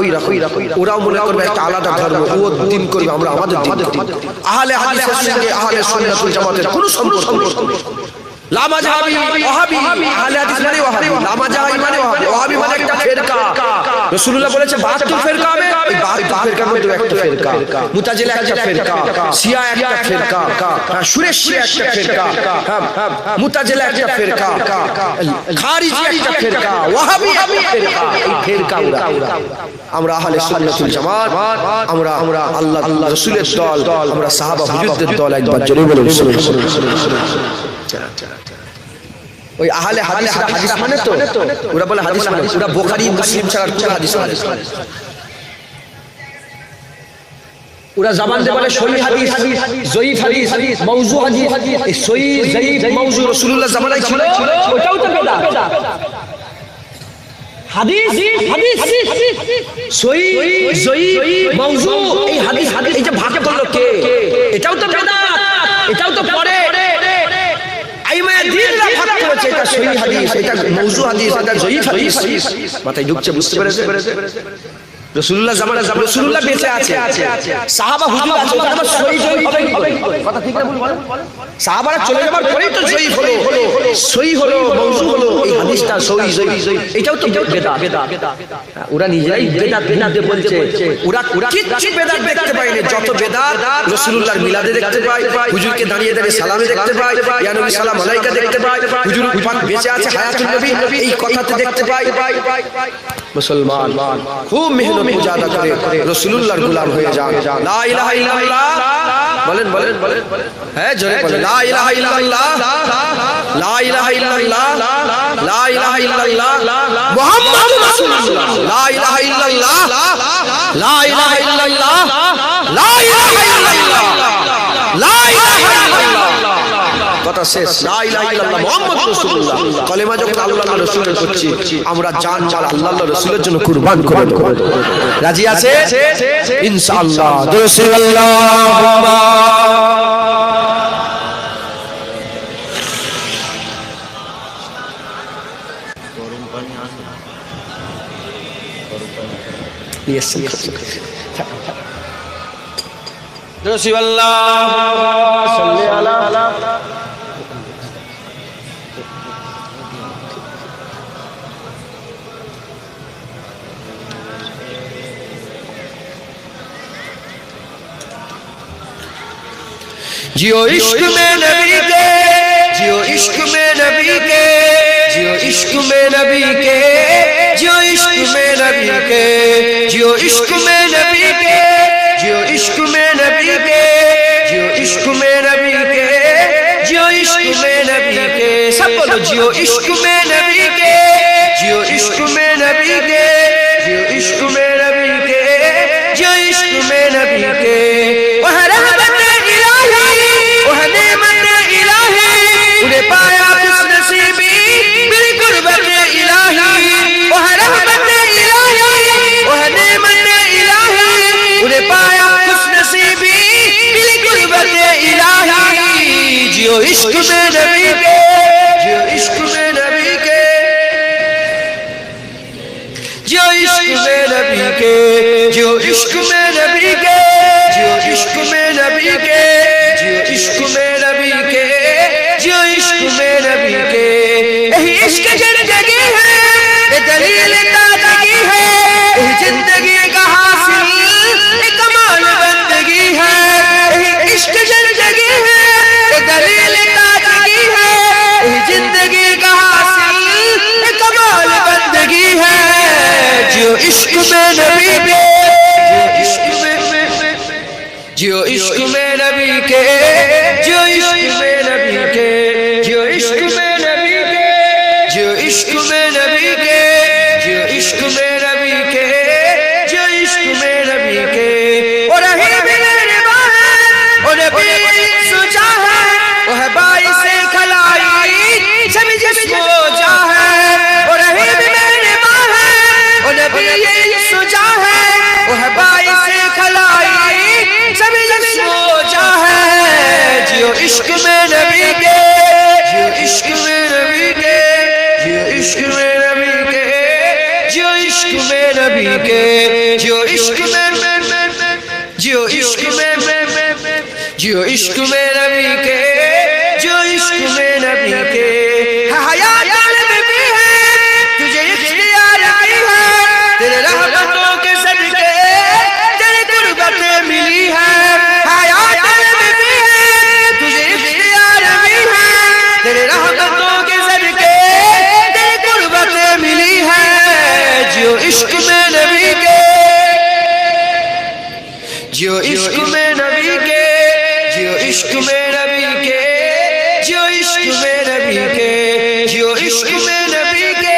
[SPEAKER 1] ওই রাখো। ওরাও মনে করবে একটা আলাদা ধর্ম, ও দিন করবে, আমরা আমাদের দিন। আহলে হাদিসের সঙ্গে আহলে সুন্নাত ওয়াল জামাতের কোনো সম্পর্ক নেই। লা মাযহাবি ওয়াহাবি, আহলে হাদিস মানে ওয়াহাবি, লা মাযহাবি মানে ওয়াহাবি। ওয়াহাবি মানে একটা ফিরকা। রাসূলুল্লাহ বলেছে 72 ফিরকা হবে, এই 72 ফিরকার মধ্যে একটা ফিরকা, মুতাজিলা একটা ফিরকা, শিয়া একটা ফিরকা, শুরেশি একটা ফিরকা, মুতাজিলা একটা ফিরকা, খারিজি একটা ফিরকা, ওয়াহাবি একটা ফিরকা। এই ফিরকা আমরা আহলে সুন্নাত ওয়াল জামাত, আমরা আল্লাহ রাসূলের দল, আমরা সাহাবা হুজুরদের দল। একবার জোরে বলুন ওই আহলে হাদিসরা হাদিস মানে তো ওরা বলে হাদিস মানে ওরা বুখারী মুসলিম ছাড়া কোন হাদিস মানে ওরা জবান দিয়ে বলে সহিহ হাদিস, জয়ীফ হাদিস, মাওযু হাদিস। এই সহিহ জয়ীফ মাওযু রাসূলুল্লাহ জামানায় ছিল, ওটাও তো বেদাত। হাদিস সহিহ জয়ীফ মাওযু, এই হাদিস এই যে ভাগ করলো কে? এটাও তো বেদাত, এটাও তো পড়ে এটা সহিহ হাদিস, এটা মাওযু হাদিস, এটা জয়ীফ হাদিস। মাথায় ঢুকছে, বুঝতে পেরেছে? রাসূলুল্লাহ জামানা রাসূলুল্লাহ বেঁচে আছে, সাহাবা হুজুর আছে, এটা আবার সহিহ জয়ীফ হবে কি করে? কথা ঠিক না ভুল বলেন? সাহাবারা চলে যাবার পরেই তো জয়ীফ হলো, সহিহ হলো, মাওযু হলো। এই হাদিসটা সহিহ জয়ীফ, এটাও তো বেদাত। ওরা নিজেরাই বেদাত বলছে। ওরা কিচ্ছু বেদাত দেখতে পায়নি। যত বেদাত রাসূলুল্লাহর মিলাদে দেখতে পায়, হুজুরকে দাঁড়িয়ে সালামে দেখতে পায়, ইয়া নবী সালাম আলাইকা দেখতে পায়, হুজুর পাক বেঁচে আছে হায়াতুন নবী এই কথাতে দেখতে পায়। মুসলমান খুব মেহনত মুজাহাদা করে রাসূলুল্লাহর গোলাম হয়ে যান। লা ইলাহা ইল্লাল্লাহ বলেন, হ্যাঁ জোরে বলেন। লা ইলাহা ইল্লাল্লাহ, লা ইলাহা ইল্লাল্লাহ, লা ইলাহা ইল্লাল্লাহ মুহাম্মাদুর রাসূলুল্লাহ। লা ইলাহা ইল্লাল্লাহ, লা ইলাহা ইল্লাল্লাহ, লা ইলাহা ইল্লাল্লাহ, লা ইলাহা ইল্লাল্লাহ। কথা শেষ। লা ইলাহা ইল্লাল্লাহ মুহাম্মাদুর রাসূলুল্লাহ। কলেমা যখন আল্লাহর রাসূলের করছি, আমরা জান মাল আল্লাহর রাসূলের জন্য কুরবান করে দেব। রাজি আছে ইনশাআল্লাহ? রাসূলুল্লাহ जियो इश्क में नबी के, जियो इश्क में नबी के, जियो इश्क में नबी के, जियो इश्क में नबी के, जियो इश्क में नबी के, जियो इश्क में नबी के, जियो इश्क में नबी के। बोलो जियो इश्क में नबी के, जियो इश्क में नबी के, जियो इश्क में नबी के, जियो इश्क में नबी के। वह रहमत इलाही, वह नेमत इलाही, उन्हें पाया खुशनसीबी मेरी गुरबत इलाही। वह रहमत इलाही, वह नेमत इलाही, उन्हें पाया खुशनसीबी मेरी गुरबत इलाही। जियो इश्क में नबी के, जियो इश्क में नबी के, जियो इश्क में नबी के, जियो इश्क में नबी के, जियो इश्क में नबी के, जियो इश्क में नबी के, जियो इश्क में नबी के। यही इश्क जिंदगी है, ये दलील ताजगी है, यही जिंदगी का हासिल ये कमाल बंदगी है। यही इश्क जिंदगी है, ये दलील ताजगी है, यही जिंदगी का हासिल ये कमाल बंदगी है। जियो इश्क में नबी के, जियो इश्क में नबी के, जियो इश्क में नबी के, जियो इश्क में नबी के, जियो इश्क में नबी के, जियो इश्क में नबी के, जियो इश्क में नबी के। और रही मेरे बाहर और नबी सोचा है, वह बाई से खलाई सभी जिस्मो जा है। और रही मेरे बाहर और नबी सोचा है, वह बाई से खलाई सभी जिस्मो जा है। जियो इश्क में नबी के, जियो इश्क में नबी के, जियो इश्क में नबी के, जियो इश्क में नबी के, जियो इश्क में, जियो इश्क में, जियो इश्क में नबी के, जियो इश्क में नबी के। हयात में भी है तुझे इख्तियार की है, तेरे रहमतों के सदके तेरी गुरबतें मिली है। हयात में भी है तुझे इख्तियार भी है, तेरे रहमतों के सदके तेरी गुरबतें मिली है। जियो इश्क में नबी के, जियो इश्क में नबी के, जियो इश्क में नबी के, जियो इश्क में नबी के, जियो इश्क में नबी के,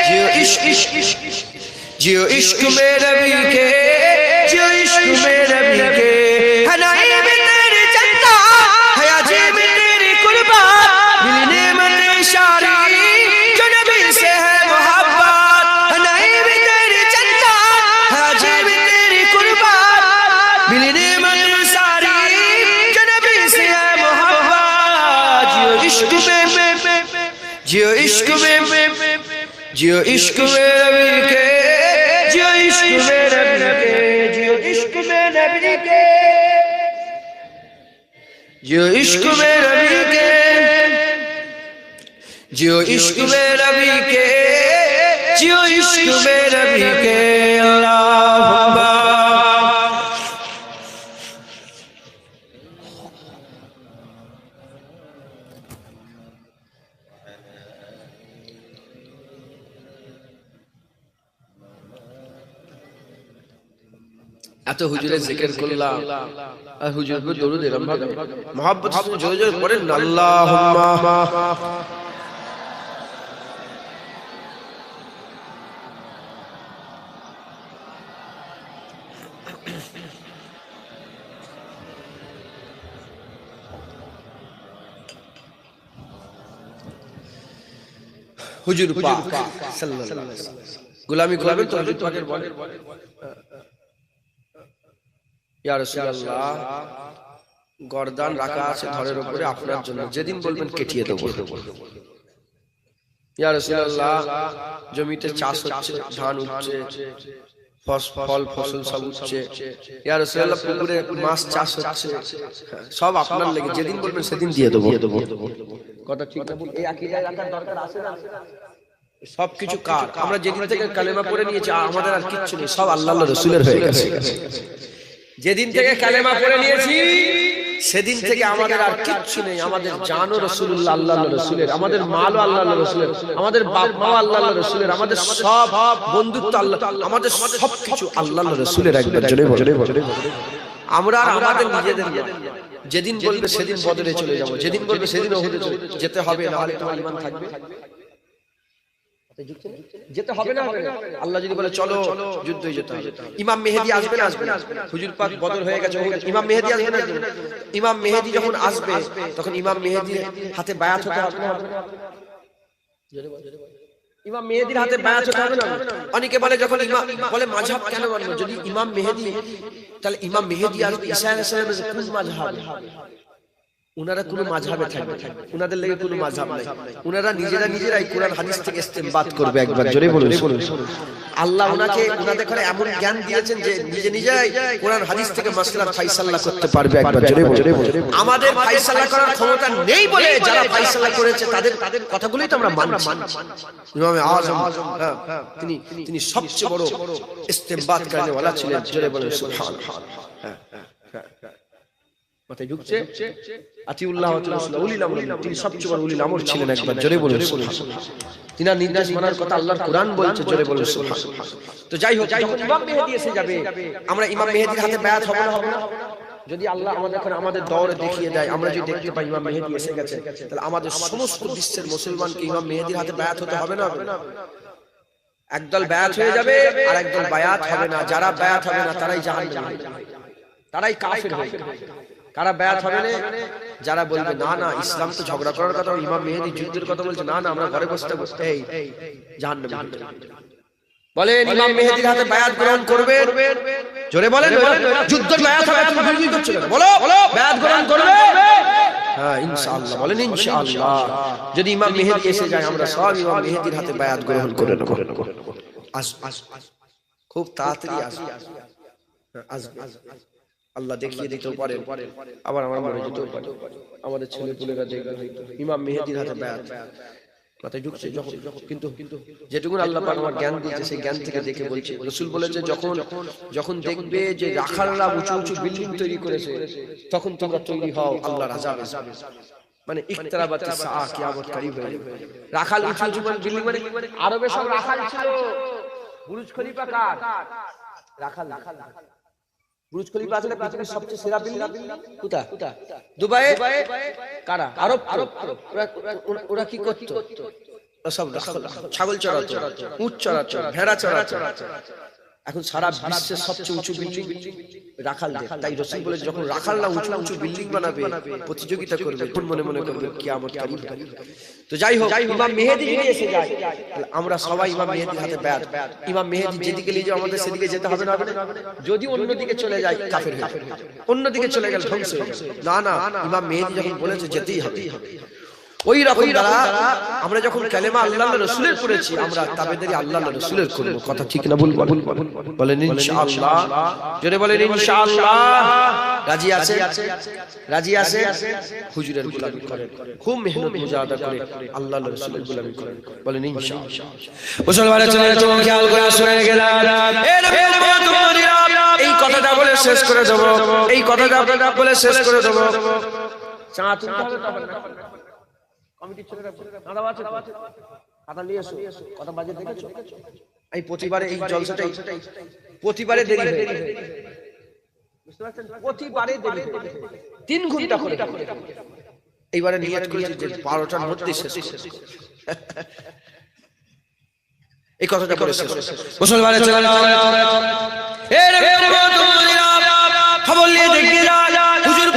[SPEAKER 1] जियो इश्क, जियो इश्क में नबी के, जियो इश्क में नबी के। हनाई में तेरी चंदा, हयाजी में तेरी कुर्बात, मिलने में इशारी जो नबी से है मोहब्बत। हनाई में तेरी चंदा, हयाजी में तेरी कुर्बात, मिलने में इशारी जो नबी से है मोहब्बत। जियो इश्क में, जियो इश्क में, जियो इश्क में नबी के, जियो इश्क में नबी के, जियो इश्क में नबी के, जियो इश्क में नबी के, जियो इश्क में नबी के, जियो इश्क में नबी के। अल्लाहुम्मा এত হুজুরের জিকির করলাম আর হুজুর উপর দরুদ এরকম ভাবে মহব্বত সঙ্গে জোরে জোরে পড়েন আল্লাহুম্মা। হুজুর পাক সাল্লাল্লাহু আলাইহি ওয়াসাল্লাম গোলামি গোলামি তো হুজুর পাকের বলে ইয়া রাসূলুল্লাহ গর্দান রাখা আছে ধরের উপরে আপনার জন্য, যেদিন বলবেন কেটিয়ে দেব। ইয়া রাসূলুল্লাহ জমিতে চাষ হচ্ছে, ধান উঠছে, ফল ফসল সব উঠছে। ইয়া রাসূলুল্লাহ পুকুরে মাছ চাষ হচ্ছে, সব আপনার লেগে, যেদিন বলবেন সেদিন দিয়ে দেব। কথা ঠিক না? এই আকীদায় রাখার দরকার আছে না? সবকিছু কার? আমরা যেদিন থেকে কালেমা পড়ে নিয়েছি আমাদের আর কিচ্ছু নেই, সব আল্লাহর রাসূলের হয়ে গেছে। যেদিন থেকে কালেমা পড়ে নিয়েছি সেদিন থেকে আমাদের আর কিচ্ছু নেই। আমাদের জানও রাসূলুল্লাহ আল্লাহর রাসূলের, আমাদের মালও আল্লাহর রাসূলের, আমাদের বাপ মাও আল্লাহর রাসূলের, আমাদের সব বন্ধুত্ব আল্লাহ, আমাদের সবকিছু আল্লাহর রাসূলের। একবার জোরে বলে আমরা আর আমাদের নিজেদের নয়। যেদিন বলবে সেদিন বদরে চলে যাব, যেদিন বলবে সেদিন ওহুদে যেতে হবে, না হলে তোমার ঈমান থাকবে? যেতে হবে না? আল্লাহ যদি বলে চলো যুদ্ধে যেতে হবে, ইমাম মেহেদী আসবে না? আসবে না? হুজুর পাক বদর হয়ে গেছে, ইমাম মেহেদী আসবে না? ইমাম মেহেদী যখন আসবে তখন ইমাম মেহেদীর হাতে বায়াত হতে হবে না? ইমাম মেহেদীর হাতে বায়াত হতে হবে না? অনেকে বলে যখন ইমাম বলে মাযহাব কেন মানবো, যদি ইমাম মেহেদী, তাহলে ইমাম মেহেদী আর ঈসা আলাইহিস সালামের কোন মাযহাব? উনারা কোন মাযহাবে থাকবে, উনাদের লাগি কোনো মাযহাব নাই, উনারা নিজেরাই কোরআন হাদিস থেকে ইস্তেমবাত করবে। একবার জোরে বলুন। আল্লাহ উনাকে উনাদের করে এমন জ্ঞান দিয়েছেন যে নিজেরাই কোরআন হাদিস থেকে মাসলা ফায়সালা করতে পারবে। একবার জোরে বলুন। আমাদের ফায়সালা করার ক্ষমতা নেই বলে যারা ফায়সালা করেছে তাদের কথাগুলোই তো আমরা মানছি। ইমাম আযম তিনি সবচেয়ে বড় ইস্তেমবাত করনে ওয়ালা ছিলেন। জোরে বলুন সুবহানাল্লাহ। মাথায় ঢুকছে? আতিউল্লাহ ওয়া রাসূলুল্লাহ, উলিল আমর, তিনি সবচেয়ে বড় উলিল আমর ছিলেন। একবার জোরে বলুন সুবহানাল্লাহ। তিনার নির্দেশ মানার কথা আল্লাহর কোরআন বলছে। জোরে বলুন সুবহানাল্লাহ। তো যাই হোক, যখন ইমাম মেহেদী এসে যাবে, আমরা ইমাম মেহেদীর হাতে বায়াত হবে না? যদি আল্লাহ আমাদের দৌড়ে দেখিয়ে দেয়, আমরা যদি দেখতে পাই ইমাম মেহেদী এসে গেছে, তাহলে আমাদের সমস্ত বিশ্বের মুসলমানকে ইমাম মেহেদীর হাতে বায়াত হতে হবে না? একদল বায়াত হয়ে যাবে আর একদল বায়াত হবে না। যারা বায়াত হবে না তারাই জাহান্নামী, তারাই কাফের হয়ে যাবে। কারা বায়াত হবে না? যারা বলবে না না ইসলাম তো ঝগড়া করার কথা, ইমাম মেহেদী যুদ্ধের কথা বলছে, না না আমরা ঘরে বসতে বসতে এই জাহান্নামী। বলেন ইমাম মেহেদীর হাতে বায়াত গ্রহণ করবে? জোরে বলেন। যুদ্ধের বায়াত হবে, তুমি কি করছো? বলো বায়াত গ্রহণ করবে? হ্যাঁ ইনশাআল্লাহ। বলেন ইনশাআল্লাহ। যদি ইমাম মেহেদী এসে যায় আমরা সব ইমাম মেহেদীর হাতে বায়াত গ্রহণ করে নেব। খুব তাড়াতাড়ি আসবে। আল্লাহ দেখিয়ে দিতেও পারেন, আবার আমরা মরে যেতেও পারি। আমাদের ছেলেপুলেরা দেখবে ইমাম মেহেদীর হাতে বায়াত। মাথায় ঢুকছে যখন, কিন্তু যেটুকু আল্লাহ পাক আমার জ্ঞান দিয়েছে সেই জ্ঞান থেকে দেখে বলছে। রাসূল বলেছে যখন দেখবে যে রাখালরা উঁচু উঁচু বিল্ডিং তৈরি করেছে, তখন তোমরা তৈরি হও, আল্লাহর আযাব আসবে। মানে ইকতারাবাতিস সাআ, কিয়ামত কারীব হয়ে যাবে। রাখাল উঁচু উঁচু বিল্ডিং, মানে আরবে সব রাখাল ছিল। বুরুজ খলিফা কার? রাখাল। বুরুজ খলিফা আসলে পৃথিবীর সবচেয়ে সেরা বিল্ডিং কোথায়? দুবাইয়ে। কারা? আরব। ওরা কি করত? সব ছাগল চড়াতো, উট চড়াতো, ভেড়া চড়াতো। এখন সারা বিশ্বের সবচেয়ে উঁচু বিল্ডিং রাখালদের। তাই রাসূল বলে যখন রাখালরা উঁচু উঁচু বিল্ডিং বানাবে, প্রতিযোগিতা করবে, তখন মনে মনে করবে কিয়ামত কারীব। তো যাই হোক, ইমাম মেহেদী যদি এসে যায়, আমরা সবাই ইমাম মেহেদীর হাতে বায়াত। ইমাম মেহেদী যেদিকে নিয়ে যাবে আমাদের সেদিকে যেতে হবে না? যদি অন্যদিকে চলে যায় কাফের হয়ে যাবে, অন্যদিকে চলে গেলে ধ্বংস হয়ে যাবে। না না, ইমাম মেহেদী যখন বলেছে যেতেই হবে। ওই রকম দ্বারা আমরা যখন কালেমা আল্লাহর রাসূলের পড়েছি, আমরা তাবেদারি আল্লাহর রাসূলের করব। কথা ঠিক না? বলেন ইনশাআল্লাহ। জোরে বলেন ইনশাআল্লাহ। রাজি আছে? রাজি আছে? হুজুরের গোলামি করেন, খুব মেহনত মুজাহাদা করে আল্লাহর রাসূলের গোলামি করেন। বলেন ইনশাআল্লাহ। মুসলমানের জন্য চোখ খেয়াল করে শুনে গেলাম, এ নবীর উম্মতিরা, এই কথাটা বলে শেষ করে দেব। এই কথাটা বলে শেষ করে দেব। চা তুলতে হবে তখন না? কমিটির ছেলেরা দাদা আছে, খাতা নিয়ে এসো। কত বাজে দেখেছো? এই প্রতিবারে এই জলসাটাই প্রতিবারে দেরি হয়, বুঝতে পারছেন? প্রতিবারে দেরি হয়, 3 ঘন্টা করে। এইবারে নিয়ত করেছি যে 12টার মধ্যে শেষ। এই কথাটা বলে শেষ। মুসলমানের ছেলেরা, এ নবীর উম্মতিরা, খবর নিয়ে দেখে হুজুর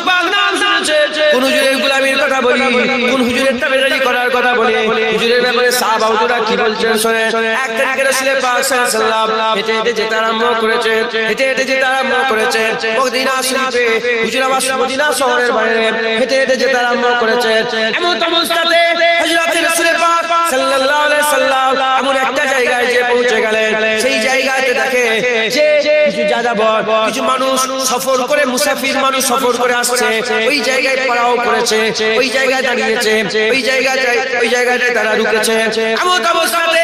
[SPEAKER 1] পাক নাম শুনেছে। কোন হুজুরের গোলামির কথা বলি, কোন হুজুরের তাবেদারি করার কথা বলি, হুজুরের ব্যাপারে সাহাবা হুজুররা কি বলছেন শুনে। এক তারিখে রাসূল পাক সাল্লাল্লাহু আলাইহি ওয়াসাল্লাম হেঁটে হেঁটে যেতে আরম্ভ করেছেন। মদিনা শরীফে হুজুর আবার মদিনা শহরের বাইরে হেঁটে হেঁটে যেতে আরম্ভ করেছেন। এমন অবস্থাতে হযরত রাসূল পাক সাল্লাল্লাহু আলাইহি ওয়াসাল্লাম এমন একটা জায়গায় যে পৌঁছে গেলেন, সেই জায়গাতে দেখে যে কিছু যাযাবর, কিছু মানুষ সফর করে, মুসাফির মানুষ সফর করে আসছে। ওই জায়গায় পড়াও করেছে, ওই জায়গায় দাঁড়িয়েছে, ওই জায়গায় তারা রুকেছে। এমন অবস্থাতে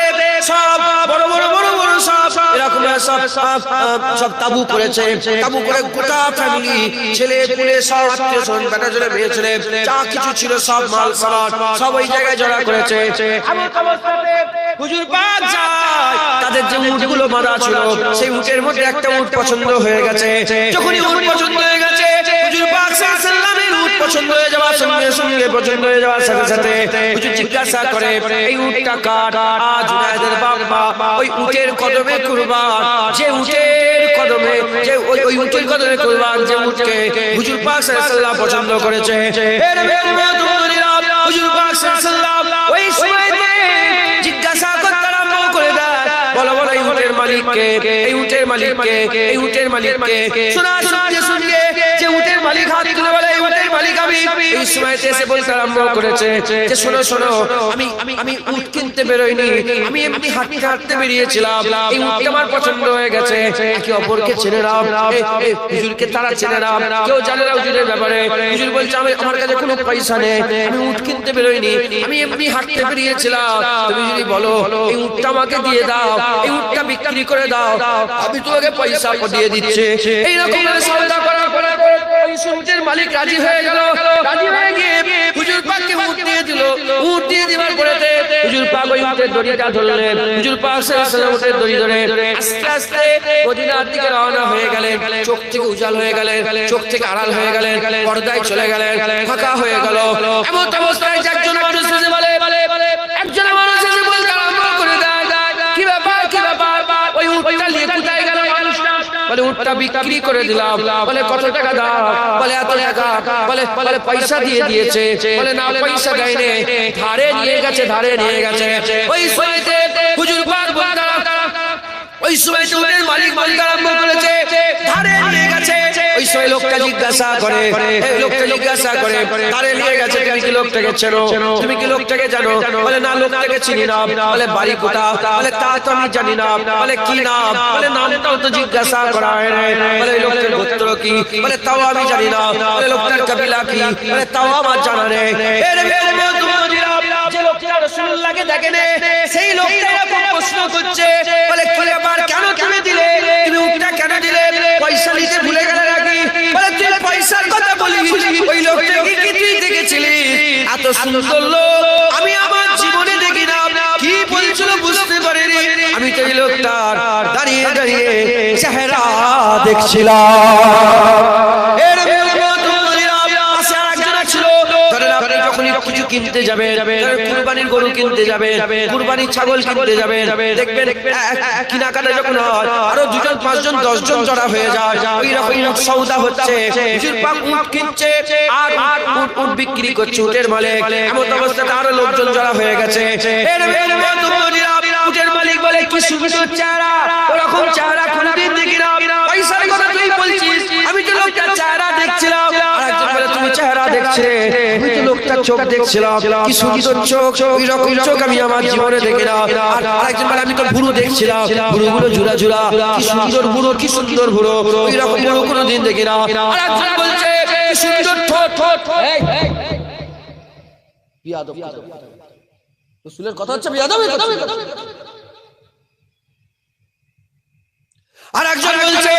[SPEAKER 1] সব বড় বড় বড় বড় সব এরকম সব তাবু করেছে। তাবু করে গোটা ফ্যামিলি, ছেলে পুলে সব আত্মীয় স্বজন, বেটা ছেলে মেয়ে ছেলে যা কিছু ছিল সব মাল সামান সব ওই জায়গায় জড়া করেছে। হুজুর পাক যায়, তাদের যে উটগুলো বাঁধা ছিল সেই উটের মধ্যে একটা উট পছন্দ হয়ে গেছে। যখনই উট পছন্দ হয়ে গেছে, হুজুর পাক সাল্লাল্লাহু আলাইহি উট পছন্দ হয়ে যাওয়ার সঙ্গে সঙ্গে পছন্দ হয়ে যাওয়ার সাথে সাথে হুজুর জিজ্ঞাসা করে, এই উটটা কার? আজ জুনায়েদের বাবা ওই উটের কদমে কুরবান, যে উটের কদমে, যে ওই উটের কদমে কুরবান, যে উটকে হুজুর পাক সাল্লাল্লাহু পছন্দ করেছে। এর হুজুর পাক সাল্লাল্লাহু ওই সময়তে জিজ্ঞাসা করতে আরম্ভ করে দেয়, বলো বলো এই উটের মালিককে, এই উটের মালিককে, এই উটের মালিককে। শোনা শুনতে শুনতে যে উটের মালিক হাত তুলে বলে, এই উটের মালিক আমি। এই সময়তে এসে বলতে আরম্ভ করেছে যে শোনো শোনো, আমি উট কিনতে বেরোইনি, আমি এমনি হাঁটতে হাঁটতে বেরিয়েছিলাম, এই উটটা আমার পছন্দ হয়ে গেছে। একে অপরকে চেনে নাও, হুজুরকে তারা চেনে নাও, কেউ জানে না হুজুরের ব্যাপারে। হুজুর বলছে আমার কাছে কোনো পয়সা নেই, আমি উট কিনতে বেরোইনি, আমি এমনি হাঁটতে বেরিয়েছিলাম। তুমি যদি বলো এই উটটা আমাকে দিয়ে দাও, এই উটটা বিক্রি করে দাও, আমি তোমাকে পয়সা দিয়ে দিচ্ছি। এইরকম সওদা করার পরে ওই উটের মালিক রাজি হয়ে গেল। রাজি হয়ে গিয়ে হুজুর পাককে উট দিয়ে দিল। উট দিয়ে দিবার পরে হুজুর পাক ওই উটের দড়িটা ধরলেন। হুজুর পাক সাল্লাল্লাহু উটের দড়ি ধরে আস্তে আস্তে মদিনার দিকে রওনা হয়ে গেলেন। চোখ থেকে উজাল হয়ে গেলেন, চোখ থেকে আড়াল হয়ে গেলেন, পর্দায় চলে গেলেন, ফাঁকা হয়ে গেল। এমন অবস্থায় একজন মানুষ এসে বলে, একজন মানুষ এসে বলতে আরম্ভ করে দেয়, কি ব্যাপার কি ব্যাপার, ওই উটটা নিয়ে কোথায় গেল মানুষটা? বলে উটটা বিক্রি করে দিলাম। বলে কত টাকা দাও? বলে এত টাকা। বলে পয়সা দিয়ে দিয়েছে। বলে না, পয়সা দেয়নি, ধারে নিয়ে গেছে, ধারে নিয়ে গেছে। ওই সময়তে হুজুর পাক বলতে, ওই সময় উটের মালিক বলতে আরম্ভ করেছে, ধারে নিয়ে গেছে। ওই সময় লোকটা জিজ্ঞাসা করে, ধারে নিয়ে গেছে, তুমি কি লোকটাকে চেনো? তুমি কি লোকটাকে জানো? বলে না, লোকটাকে চিনি না। বলে বাড়ি কোথা? বলে তা তো আমি জানি না। বলে কি নাম? বলে নামটাও তো জিজ্ঞাসা করা হয় না। বলে লোকটার গোত্র কি? বলে তাও আমি জানি না। বলে লোকটার কবিলা কি? বলে তাও আমার জানা নেই। যে লোকটা রাসূলুল্লাহকে দেখেনে, সেই লোকটা এরকম প্রশ্ন করছে, বলে কি ব্যাপার, কেন তুমি দিলে? তুমি উটটা কেন দিলে? পয়সা নিতে ভুলে গেলে নাকি? বলে তুই পয়সার কথা বলিস, ওই লোকটাকে কি তুই দেখেছিলি? এত সুন্দর লোক আমি আমার জীবনে দেখি না। কি বলছিল বুঝতে পারিনি, আমি তো এই লোকটার দাঁড়িয়ে দাঁড়িয়ে চেহারা দেখছিলাম। এর কিছু কিনতে যাবে, কুরবানির গরু কিনতে যাবে, কুরবানির ছাগল কিনতে যাবে, দেখবেন কেনাকাটা যখন হয় আরো 2জন 5জন 10জন জড়া হয়ে যায়। ওই রকম সওদা হচ্ছে। হুজুর পাক উট কিনছে আর উট বিক্রি করছে, উটের মালিক। এমন অবস্থাতে আরো লোকজন জড়া হয়ে গেছে। উটের মালিক বলে, কি সুন্দর চেহারা, ওরকম চেহারা কোনদিন দেখি না। পয়সার কথা তুই বলছিস, আমি তো লোকটার চেহারা দেখছিলাম। আরেকজন বলে, তুমি চেহারা দেখছিলে, আমি তো লোকটার চোখ দেখছিলাম, কি সুন্দর চোখ, ওই রকম চোখ আমি আমার জীবনে দেখি না। আর আরেকজন বলে, আমি তো ভুরু দেখছিলাম, ভুরুগুলো ঝুরা ঝুরা, কি সুন্দর ভুরু, কি সুন্দর ভুরু, ওই রকম ভুরু কোনোদিন দেখি না। আরেকজন বলছে, কি সুন্দর ঠোঁট, বিয়াদব রাসূলের কথা হচ্ছে, বিয়াদবের কথা। আর একজন বলছে,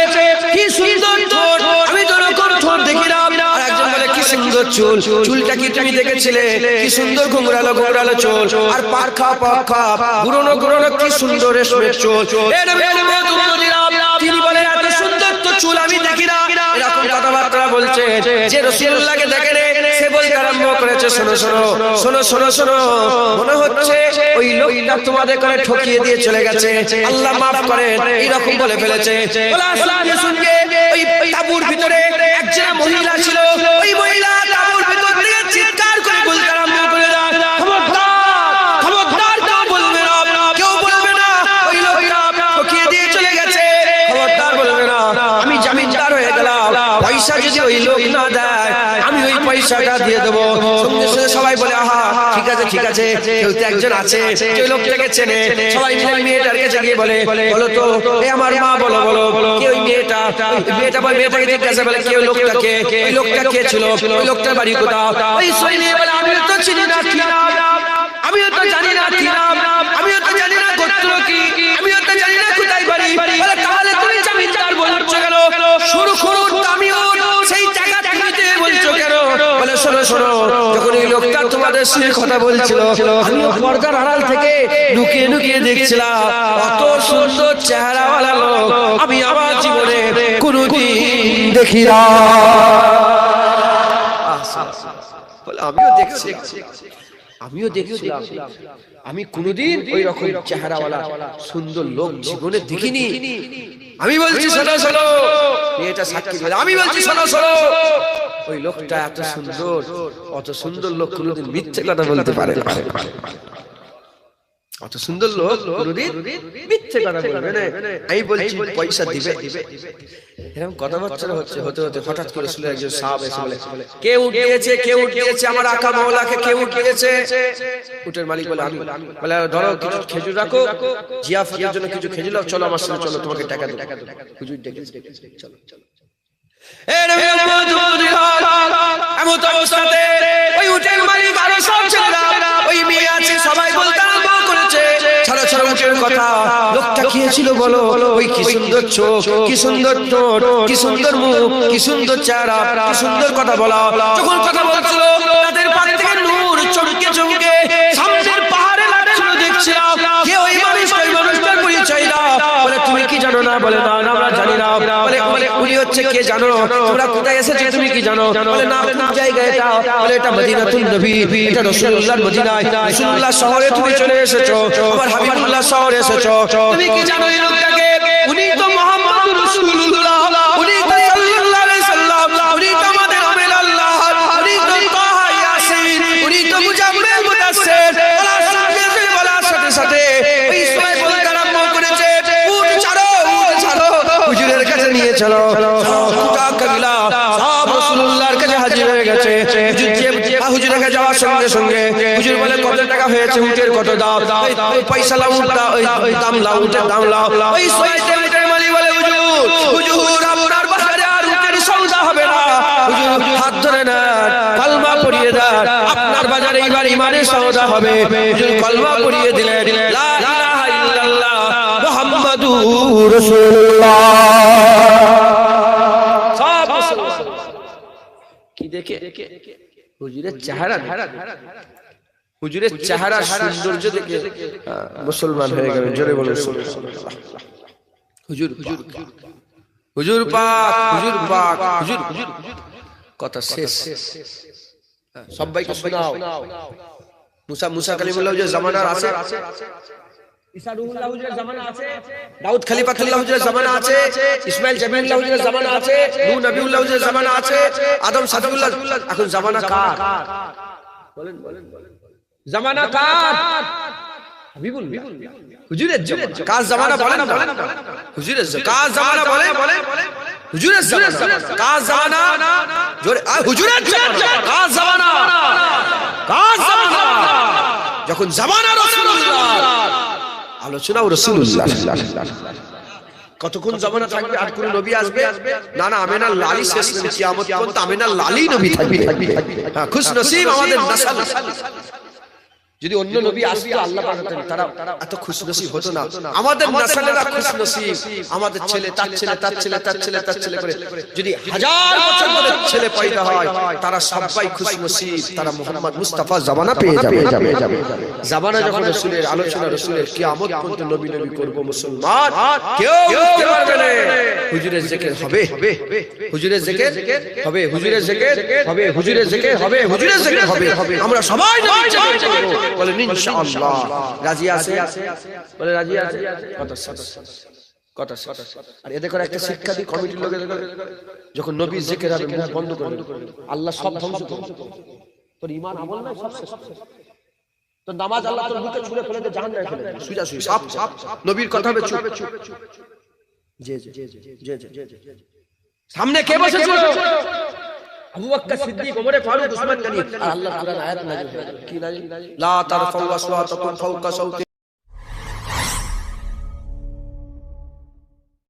[SPEAKER 1] কি সুন্দর ঠোঁট, আমি তো এরকম ঠোঁট দেখি না। আর একজন বলে, কি সুন্দর চুল, চুলটা কি তুমি দেখেছিলে? কি সুন্দর ঘুংরালো ঘুংরালো চুল, আর পাখা ঘুরনো ঘুরনো, কি সুন্দর রেশমের চুল। তিনি বলে, এত সুন্দর তো চুল আমি দেখি না। এরকম কথাবার্তা বলছে। যে রাসূলুল্লাহকে দেখে সে বলতে আরম্ভ করেছে, শোনো শোনো শোনো শোনো শোনো, মনে হচ্ছে ওই লোকটা তোমাদের করে ঠকিয়ে দিয়ে চলে গেছে, আল্লাহ মাফ করেন, এইরকম বলে ফেলেছে। ওই তাঁবুর ভিতরে একজন মহিলা ছিল। ওই মহিলা তাঁবুর ভিতর থেকে চিৎকার করে বলতে আরম্ভ করে, খবরদার কেউ বলবে না, কেউ বলবে না ওই লোকটা ঠকিয়ে দিয়ে চলে গেছে, খবরদার বলবে না। আমি জামিনদার হয়ে গেলাম, পয়সা যদি ওই লোক না দেয় আমি ওই পয়সাটা দিয়ে দেবো। সঙ্গে সঙ্গে সবাই বলে, আহা ঠিক আছে ঠিক আছে, কেউ তো একজন আছে যে লোকটাকে চেনে। সবাই মিলে মেয়েটার কাছে গিয়ে বলে, বলো তো এ আমার মা, বলো বলো বলো কে ওই মেয়েটা? মেয়েটা বলে, মেয়েটাকে জিজ্ঞাসা বলে, কে ওই লোকটাকে, ওই লোকটা কে ছিল, ওই লোকটার বাড়ি কোথাও? ওই সই মেয়ে বলে, আমিও তো চিনি না, কি নাম, আমিও তো জানি না কি নাম, আমিও তো জানি না গোত্র গোত্র কি? আমিও তো জানি না কোথায় বাড়ি। বলে তাহলে তুমি জমিদার বলছো কেন? সুরখুর তামিউর সেই টাকা তুমি দিয়ে বলছো কেন? বলে শোনো শোনো, যখন এই লোকটা তোমাদের সাথে কথা বলছিল আমিও পর্দার আড়াল থেকে লুকিয়ে লুকিয়ে দেখছিলাম। কত সুন্দর চেহারাওয়ালা লোক আমি আমার জীবনে কোনোদিন দেখি না। বলে আমিও দেখছিলাম, আমি কোনোদিন ওই রকম চেহারাওয়ালা সুন্দর লোক জীবনে দেখিনি। আমি বলছি শোনো শোনো, এটা সাক্ষী বলে আমি বলছি শোনো শোনো, ওই লোকটা এত সুন্দর, অত সুন্দর লোক কোনোদিন মিথ্যে কথা বলতে পারে না। অত সুন্দর লোক কোনোদিন মিথ্যে কথা বলবে না। আমি বলছি পয়সা দিবে। এরকম কথাবার্তা হতে হতে হঠাৎ করে শুনে একজন সাহাব এসে বলে, কে উঠ দিয়েছে, কে উঠ দিয়েছে, আমার আকা মাওলাকে কে উঠ দিয়েছে? উটের মালিক বলে আমি। বলে ধরো কিছু খেজুর রাখো, জিয়াফতের জন্য কিছু খেজুর রাখো, চলো আমার সাথে চলো, তোমাকে টাকা দেব। হুজুর ডেকে চলো চলো। এমন অবস্থাতে ওই উটের মালিক আরো সব ছেলেরা, ওই মেয়ে আছে, সবাই বলতে আরম্ভ করেছে, ছাড়ো ছাড়ো উটের কথা। লোকটা কি ছিল বলো? ওই কি সুন্দর চোখ, কি সুন্দর ঠোঁট, কি সুন্দর মুখ, কি সুন্দর চেহারা, কি সুন্দর কথা বলা। যখন কথা বলছিল তাদের পাশ থেকে নূর চমকে চমকে সামনের পাহাড়ে লাগছিল। দেখছিলাম কে ওই মানুষ, ওই মানুষটার পরিচয় দাও। বলে তুমি কি জানো না? বলে না না আমরা জানি না। বলে উনি হচ্ছে কে জানো? তোমরা কোথায় এসেছো তুমি কি জানো? বলে না কোন জায়গায় এটা? বলে এটা মদিনাতুন নবী, এটা রাসূলুল্লাহর মদিনা, রাসূলুল্লাহ শহরে তুমি চলে এসেছো, আমার হাবিবুল্লাহ শহরে এসেছো। তুমি কি জানো এই লোকটাকে? উনি তো মুহাম্মদুর রাসূলুল্লাহ, উনি তো সাল্লাল্লাহু আলাইহি সাল্লাম, উনি তো আমাদের আমির আল্লাহ, উনি তো তাহা ইয়াসিন, উনি তো মুজাম্মিল মুদাসসির। বলার সাথে সাথে ওই সবাই বলতে আরম্ভ করেছে, উঠ ছাড়ো, উঠ ছাড়ো, হুজুরের কাছে নিয়ে চলো। গোটা কাবিলা সব রাসূলুল্লাহর কাছে হাজির হয়ে গেছে। হুজুরের কাছে যাওয়ার সঙ্গে সঙ্গে হুজুর বলে কত টাকা হয়েছে, উটের কত দাম, ওই পয়সা লাও, ওই দাম লাও, উটের দাম লাও। ওই উটের মালিক বলে হুজুর আপনার বাজারে আর উটের সওদা হবে না। হুজুর হাত ধরে না, কলমা পড়িয়ে দেন, আপনার বাজারে এবার ইমানের সওদা হবে। হুজুর কলমা পড়িয়ে দিলেন, লা ইলাহা ইল্লাল্লাহ মুহাম্মাদুর রাসূলুল্লাহ। সব কি দেখে হুজুরের চেহারা, হুজুরের চেহারা সৌন্দর্য দেখে মুসলমান হয়ে গেলেন। জোরে বলুন হুজুর হুজুর হুজুর পাক, হুজুর পাক, হুজুর হুজুর। কথা শেষ। সবাইকে শোনাও। মুসা কালিমুল্লাহ হুজুরের জামানার আছে, ঈসা রুহুল্লাহ হুজুরের জামানা আছে, দাউদ খলিফাতুল্লাহ হুজুরের জামানা আছে, ইসমাইল জামিউল্লাহ হুজুরের জামানা আছে, নূহ নবিউল্লাহ হুজুরের জামানা আছে, আদম সাদুল্লাহ। এখন জামানা কার? বলেন বলেন জামানা কার? হাবিবুল্লাহ হুজুরের জামানা। কার জামানা বলেন বলেন? হুজুরের জামানা। কার জামানা বলেন? হুজুরের জামানা। কার জামানা? জোরে হুজুরের জামানা। কার জামানা? কার জামানা? যখন জামানা রাসূলুল্লাহ, আলোচনাও রাসূলুল্লাহ। কতক্ষণ জামানা থাকবে? আর কোন নবী আসবে না? না, আমিনার লালি শেষ নেই, কিয়ামত পর্যন্ত আমিনার লালি নবী থাকবে। হ্যাঁ, খুশ নসিব আমাদের নাসাল। যদি অন্য নবী আসতো আল্লাহ পাক তারা এত খুশ নসিব হতো না। আমাদের নাসালেরা খুশ নসিব, আমাদের ছেলে তার ছেলে তার ছেলে তার ছেলে তার ছেলে করে যদি 1000 বছর ধরে ছেলে পয়দা হয়, তারা সবাই খুশ নসিব, তারা মুহাম্মদ মুস্তাফা জামানা পেয়ে যাবে। জামানা যখন রাসূলের আলোচনা, রাসূলের কিয়ামত পর্যন্ত নবী নবী করব মুসলমান, কেউ বুঝতে পারবে না। হুজুরের জিকির হবে, হুজুরের জিকির হবে, হুজুরের জিকির হবে, হুজুরের জিকির হবে, হুজুরের জিকির হবে। আমরা সবাই নবীর জিকির করব। বলেন ইনশাআল্লাহ। রাজি আছে? বলে রাজি আছে। কথা আর এদের করে একটা শিক্ষা দি কমিটির লোকের, যখন নবীর জিকির হবে মুখ বন্ধ করে আল্লাহ সব ধ্বংস করবে। তোর ঈমান আমল নাই, সব শেষ। তো নামাজ আল্লাহ তোর বুকে ছুঁড়ে ফেলে দে, জাহান্নামে ফেলে দে, সুজা সুই সব। নবীর কথা হবে চুপ। জি জি জি জি। সামনে কে বসেছিল? আবু বকর সিদ্দিক, ওমর ফারুক, উসমান গনি। আর আল্লাহ কুরআন আয়াত নাযিল হয়, কি নাযিল? লা তারফাউ আসওয়াতাকুম ফাওকা সাওতি